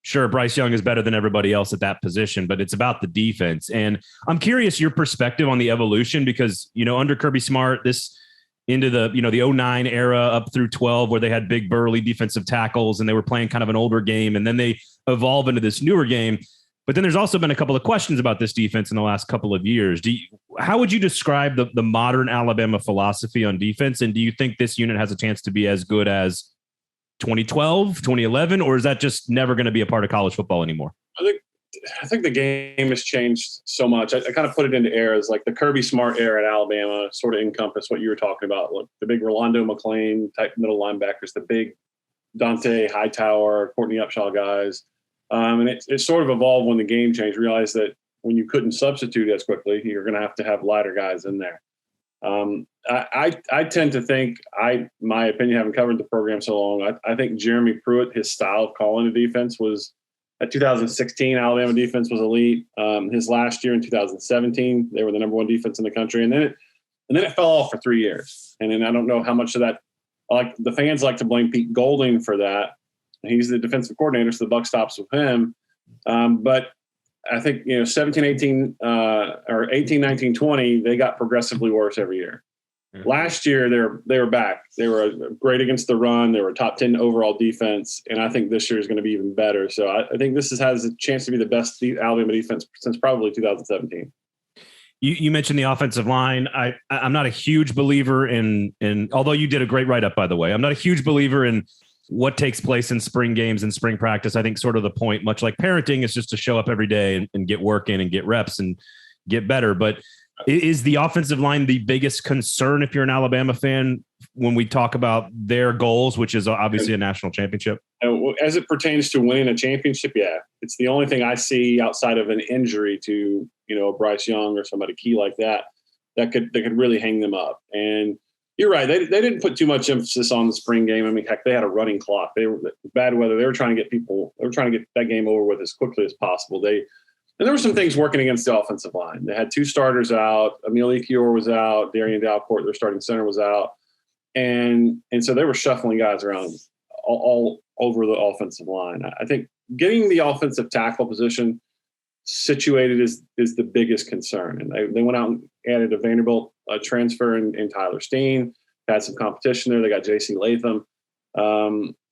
Speaker 1: sure, Bryce Young is better than everybody else at that position, but it's about the defense. And I'm curious your perspective on the evolution because, under Kirby Smart, this into the 09 era up through 12, where they had big burly defensive tackles and they were playing kind of an older game. And then they evolve into this newer game. But then there's also been a couple of questions about this defense in the last couple of years. How would you describe the modern Alabama philosophy on defense? And do you think this unit has a chance to be as good as 2012, 2011, or is that just never going to be a part of college football anymore?
Speaker 3: I think I think the game has changed so much. I kind of put it into eras, like the Kirby Smart era at Alabama sort of encompassed what you were talking about. Like the big Rolando McClain type middle linebackers, the big Dante Hightower, Courtney Upshaw guys. And it sort of evolved when the game changed, realized that when you couldn't substitute as quickly, you're going to have lighter guys in there. I tend to think, my opinion, having covered the program so long, I think Jeremy Pruitt, his style of calling the defense was, at 2016, Alabama defense was elite. His last year in 2017, they were the number one defense in the country. And then it fell off for 3 years. And then I don't know how much of that, like the fans like to blame Pete Golding for that. He's the defensive coordinator, so the buck stops with him. But I think, 17, 18, or 18, 19, 20, they got progressively worse every year. Mm-hmm. Last year, they were back. They were great against the run. They were top 10 overall defense, and I think this year is going to be even better. So I think this has a chance to be the best Alabama defense since probably 2017.
Speaker 1: You mentioned the offensive line. I'm not a huge believer in although you did a great write-up, by the way, I'm not a huge believer in what takes place in spring games and spring practice. I think sort of the point, much like parenting, is just to show up every day and get work in and get reps and get better. But is the offensive line the biggest concern if you're an Alabama fan when we talk about their goals, which is obviously a national championship?
Speaker 3: As it pertains to winning a championship, yeah. It's the only thing I see outside of an injury to, Bryce Young or somebody key like that could really hang them up. And you're right. They didn't put too much emphasis on the spring game. I mean, heck, they had a running clock. They were bad weather. They were trying to get that game over with as quickly as possible. And there were some things working against the offensive line. They had two starters out. Emil Ekiyor was out. Darian Dalcourt, their starting center, was out. And so they were shuffling guys around all over the offensive line. I think getting the offensive tackle position situated is the biggest concern. And they went out and added a Vanderbilt transfer in Tyler Steen. Had some competition there. They got J.C. Latham.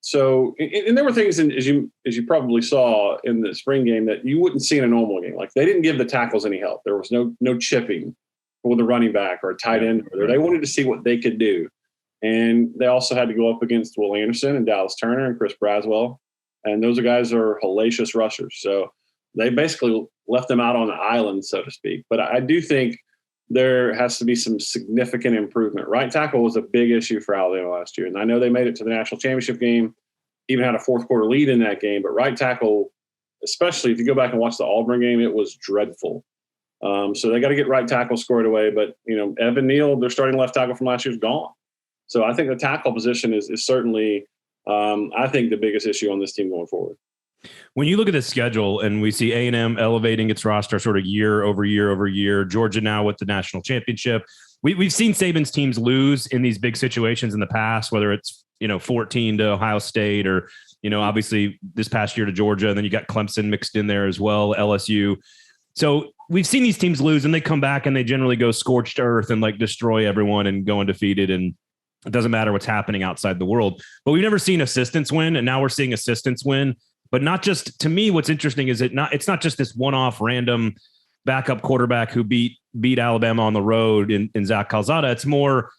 Speaker 3: So there were things, as you probably saw in the spring game, that you wouldn't see in a normal game. Like, they didn't give the tackles any help. There was no chipping with a running back or a tight end. They wanted to see what they could do. And they also had to go up against Will Anderson and Dallas Turner and Chris Braswell. And those guys are hellacious rushers. So they basically left them out on the island, so to speak. But I do think there has to be some significant improvement. Right tackle was a big issue for Alabama last year. And I know they made it to the national championship game, even had a fourth quarter lead in that game. But right tackle, especially if you go back and watch the Auburn game, it was dreadful. So they got to get right tackle squared away. But, Evan Neal, their starting left tackle from last year, is gone. So I think the tackle position is certainly, I think, the biggest issue on this team going forward.
Speaker 1: When you look at the schedule and we see A&M elevating its roster sort of year over year over year, Georgia now with the national championship, we've seen Saban's teams lose in these big situations in the past, whether it's, 14 to Ohio State or, obviously this past year to Georgia. And then you got Clemson mixed in there as well, LSU. So we've seen these teams lose and they come back and they generally go scorched earth and destroy everyone and go undefeated. And it doesn't matter what's happening outside the world. But we've never seen assistants win. And now we're seeing assistants win. But not just, to me, what's interesting is it's not just this one-off random backup quarterback who beat Alabama on the road in Zach Calzada. It's more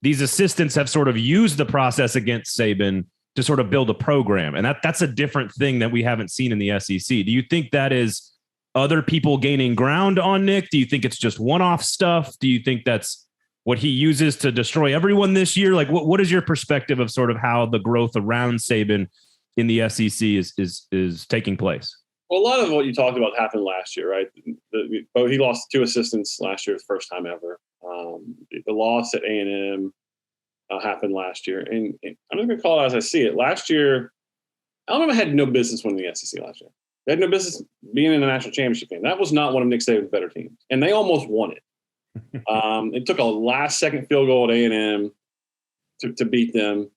Speaker 1: these assistants have sort of used the process against Saban to sort of build a program. And that's a different thing that we haven't seen in the SEC. Do you think that is other people gaining ground on Nick? Do you think it's just one-off stuff? Do you think that's what he uses to destroy everyone this year? What is your perspective of sort of how the growth around Saban in the SEC is taking place?
Speaker 3: Well, a lot of what you talked about happened last year, right? He lost two assistants last year, the first time ever. The loss at A&M happened last year. And I'm just going to call it as I see it. Last year, Alabama had no business winning the SEC last year. They had no business being in the national championship game. That was not one of Nick Saban's better teams. And they almost won it. It took a last-second field goal at A&M to beat them.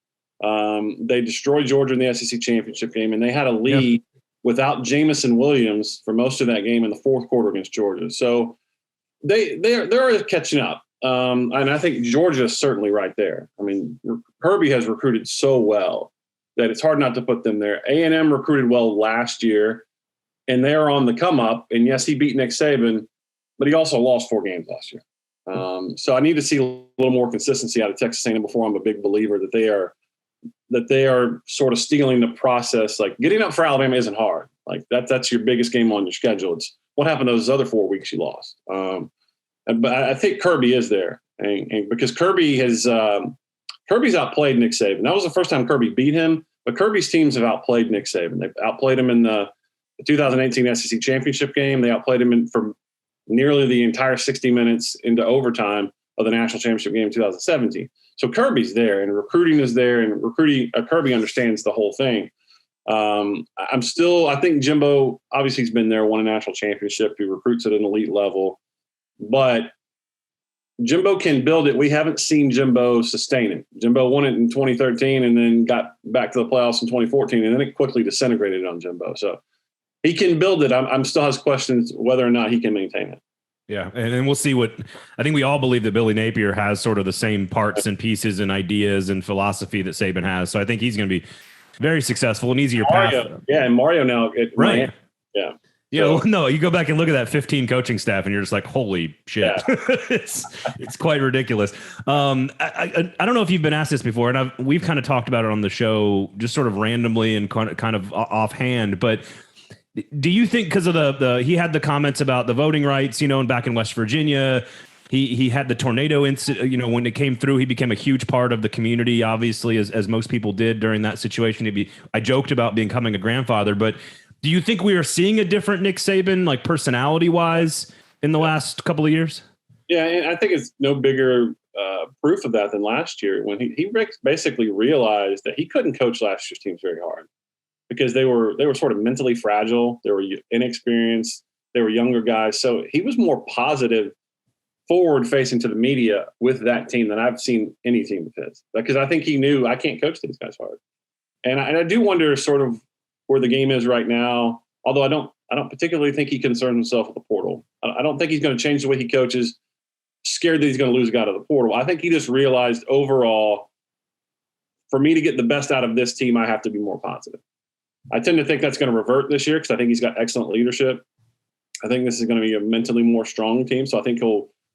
Speaker 3: They destroyed Georgia in the SEC championship game, and they had a lead without Jamison Williams for most of that game in the fourth quarter against Georgia. So they're catching up. And I think Georgia is certainly right there. I mean, Kirby has recruited so well that it's hard not to put them there. A&M recruited well last year, and they're on the come up. And yes, he beat Nick Saban, but he also lost 4 games last year. So I need to see a little more consistency out of Texas A&M before I'm a big believer that they are sort of stealing the process. Like, getting up for Alabama isn't hard. Like that's your biggest game on your schedule. It's what happened those other 4 weeks you lost. But I think Kirby is there, and because Kirby's outplayed Nick Saban. That was the first time Kirby beat him, but Kirby's teams have outplayed Nick Saban. They've outplayed him in the 2018 SEC championship game. They outplayed him for nearly the entire 60 minutes into overtime of the national championship game in 2017. So Kirby's there, and recruiting is there, and Kirby understands the whole thing. I think Jimbo, obviously he's been there, won a national championship. He recruits at an elite level, but Jimbo can build it. We haven't seen Jimbo sustain it. Jimbo won it in 2013 and then got back to the playoffs in 2014, and then it quickly disintegrated on Jimbo. So he can build it. I'm still has questions whether or not he can maintain it.
Speaker 1: Yeah, and then we'll see what – I think we all believe that Billy Napier has sort of the same parts and pieces and ideas and philosophy that Saban has. So I think he's going to be very successful and easier path.
Speaker 3: Yeah, and Mario now.
Speaker 1: Right.
Speaker 3: Miami. Yeah.
Speaker 1: Yeah, well, no, you go back and look at that 15 coaching staff and you're just like, holy shit. Yeah. It's quite ridiculous. I don't know if you've been asked this before, and we've kind of talked about it on the show just sort of randomly and kind of offhand, but – do you think because of he had the comments about the voting rights, and back in West Virginia, he had the tornado incident, when it came through, he became a huge part of the community, obviously, as most people did during that situation. I joked about becoming a grandfather, but do you think we are seeing a different Nick Saban, like personality wise, in the last couple of years? Yeah,
Speaker 3: and I think it's no bigger proof of that than last year when he basically realized that he couldn't coach last year's teams very hard, because they were sort of mentally fragile. They were inexperienced. They were younger guys. So he was more positive, forward facing to the media with that team than I've seen any team of his. Because I think he knew I can't coach these guys hard. And I do wonder sort of where the game is right now. Although I don't particularly think he concerns himself with the portal. I don't think he's going to change the way he coaches, scared that he's going to lose a guy to the portal. I think he just realized overall, for me to get the best out of this team, I have to be more positive. I tend to think that's going to revert this year because I think he's got excellent leadership. I think this is going to be a mentally more strong team. So I think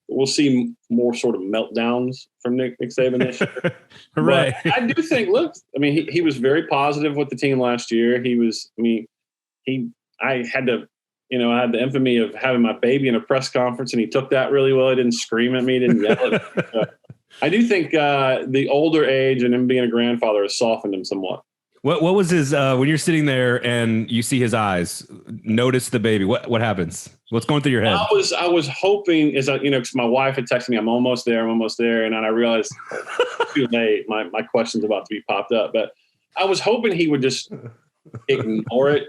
Speaker 3: we'll see more sort of meltdowns from Nick Saban this year.
Speaker 1: Right.
Speaker 3: But I do think, he was very positive with the team last year. I had the infamy of having my baby in a press conference, and he took that really well. He didn't scream at me, didn't yell at me. I do think the older age and him being a grandfather has softened him somewhat.
Speaker 1: What was his when you're sitting there and you see his eyes, notice the baby, what happens? What's going through your head?
Speaker 3: I was hoping because my wife had texted me, I'm almost there. And then I realized too late, my question's about to be popped up. But I was hoping he would just ignore it.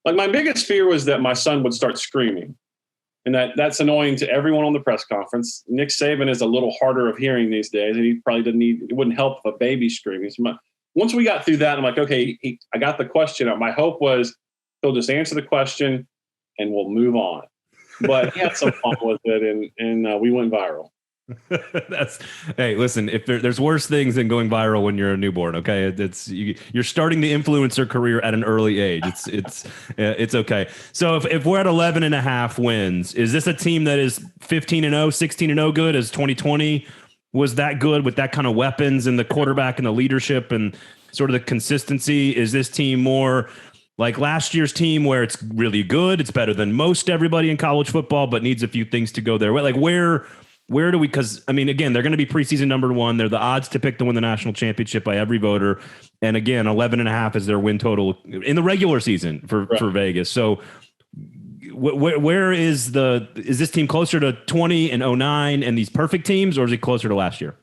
Speaker 3: Like, my biggest fear was that my son would start screaming. And that's annoying to everyone on the press conference. Nick Saban is a little harder of hearing these days, and he probably it wouldn't help if a baby screaming. So once we got through that, I'm like, okay, I got the question out. My hope was he'll just answer the question and we'll move on. But he had some fun with it, and we went viral.
Speaker 1: Hey, listen, if there's worse things than going viral when you're a newborn, okay? You're starting the influencer career at an early age. It's okay. So if we're at 11.5 wins, is this a team that is 15-0, 16-0 good as 2020? Was that good with that kind of weapons and the quarterback and the leadership and sort of the consistency? Is this team more like last year's team where it's really good, it's better than most everybody in college football, but needs a few things to go there? Like where do we, because again, they're going to be preseason number 1. They're the odds to pick to win the national championship by every voter. And again, 11.5 is their win total in the regular season for Vegas. So where is this team closer to 20 and 09 and these perfect teams, or is it closer to last year?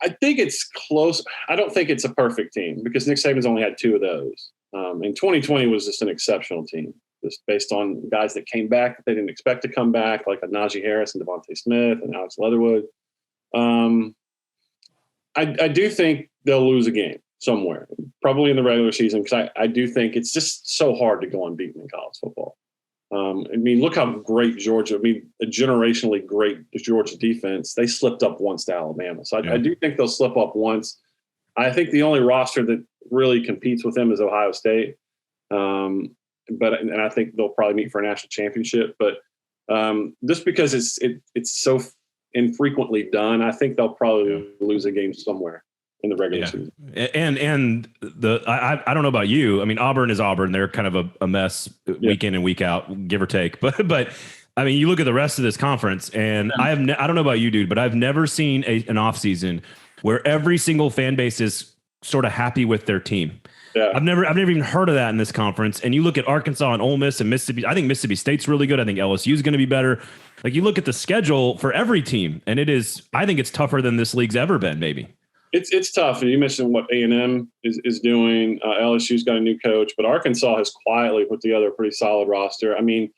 Speaker 3: I think it's close. I don't think it's a perfect team because Nick Saban's only had 2 of those. And 2020 was just an exceptional team, just based on guys that came back that they didn't expect to come back, like Najee Harris and Devontae Smith and Alex Leatherwood. I do think they'll lose a game somewhere, probably in the regular season, because I do think it's just so hard to go unbeaten in college football. Look how great Georgia, a generationally great Georgia defense, they slipped up once to Alabama. So I do think they'll slip up once. I think the only roster that really competes with them is Ohio State. And I think they'll probably meet for a national championship. But just because it's so infrequently done, I think they'll probably lose a game somewhere. in the regular season.
Speaker 1: And I don't know about you. I mean, Auburn is Auburn. They're kind of a mess week in and week out, give or take. But I mean, you look at the rest of this conference, and I don't know about you, dude, but I've never seen an offseason where every single fan base is sort of happy with their team. Yeah. I've never even heard of that in this conference. And you look at Arkansas and Ole Miss and Mississippi. I think Mississippi State's really good. I think LSU is going to be better. Like, you look at the schedule for every team, and I think it's tougher than this league's ever been, maybe. It's tough. And you mentioned what A&M is doing. LSU's got a new coach, but Arkansas has quietly put together a pretty solid roster. I mean,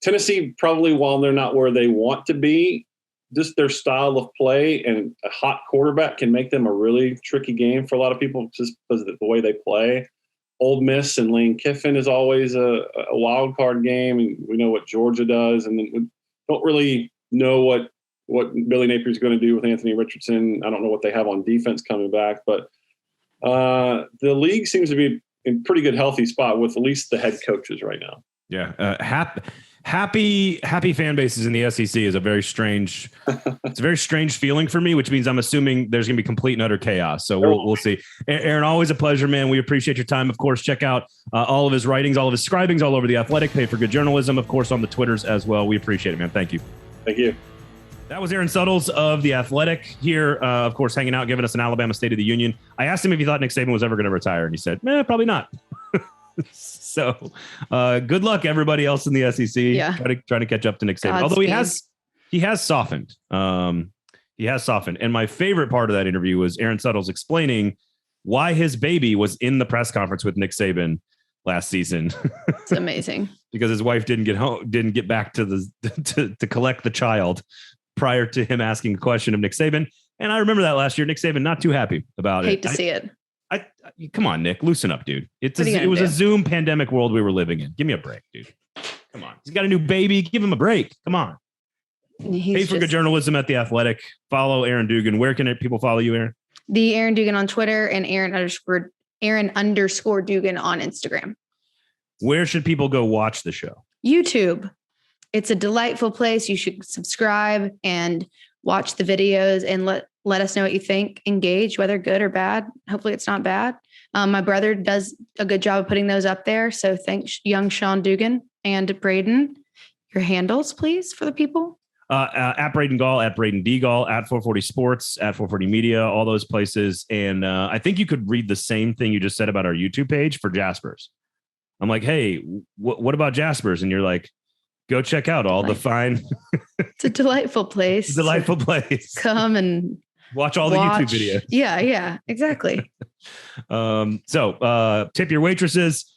Speaker 1: Tennessee, probably, while they're not where they want to be, just their style of play and a hot quarterback can make them a really tricky game for a lot of people just because of the way they play. Ole Miss and Lane Kiffin is always a wild card game, and we know what Georgia does, and then we don't really know what Billy Napier's going to do with Anthony Richardson. I don't know what they have on defense coming back, but the league seems to be in pretty good, healthy spot with at least the head coaches right now. Yeah. Happy fan bases in the SEC is a very strange feeling for me, which means I'm assuming there's going to be complete and utter chaos. So we'll see. Erin, always a pleasure, man. We appreciate your time. Of course, check out all of his writings, all of his scribings all over The Athletic. Pay for good journalism, of course, on the Twitters as well. We appreciate it, man. Thank you. Thank you. That was Erin Suttles of The Athletic here, of course, hanging out, giving us an Alabama State of the Union. I asked him if he thought Nick Saban was ever going to retire, and he said, probably not. So good luck, everybody else in the SEC. Yeah. Trying to catch up to Nick Saban. Although he has softened. He has softened. And my favorite part of that interview was Erin Suttles explaining why his baby was in the press conference with Nick Saban last season.
Speaker 2: It's amazing. Because
Speaker 1: his wife didn't get back to collect the child prior to him asking a question of Nick Saban. And I remember that last year, Nick Saban not too happy about it.
Speaker 2: Hate to see it.
Speaker 1: Come on, Nick, loosen up, dude. It was a Zoom pandemic world we were living in. Give me a break, dude. Come on. He's got a new baby. Give him a breek. Come on. Pay for good journalism at The Athletic. Follow Aaron Dugan. Where can people follow you, Aaron?
Speaker 2: The Aaron Dugan on Twitter and Aaron _ Dugan on Instagram.
Speaker 1: Where should people go watch the show?
Speaker 2: YouTube. It's a delightful place. You should subscribe and watch the videos and let us know what you think. Engage, whether good or bad. Hopefully it's not bad. My brother does a good job of putting those up there. So thanks, young Sean Dugan and Braden. Your handles, please, for the people.
Speaker 1: At Braden Gall, at Braden D Gall, at 440 Sports, at 440 Media, all those places. And I think you could read the same thing you just said about our YouTube page for Jaspers. I'm like, hey, what about Jaspers? And you're like, go check out all the fine.
Speaker 2: It's a delightful place.
Speaker 1: It's a delightful place.
Speaker 2: Come and
Speaker 1: watch all the YouTube videos.
Speaker 2: Yeah, exactly.
Speaker 1: So tip your waitresses.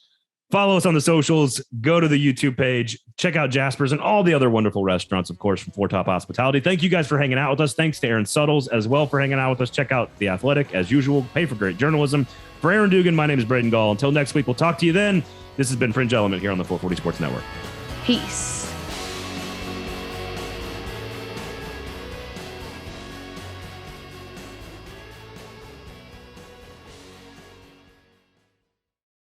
Speaker 1: Follow us on the socials. Go to the YouTube page. Check out Jasper's and all the other wonderful restaurants, of course, from Four Top Hospitality. Thank you guys for hanging out with us. Thanks to Erin Suttles as well for hanging out with us. Check out The Athletic as usual. Pay for great journalism. For Aaron Dugan, my name is Braden Gall. Until next week, we'll talk to you then. This has been Fringe Element here on the 440 Sports Network.
Speaker 2: Peace.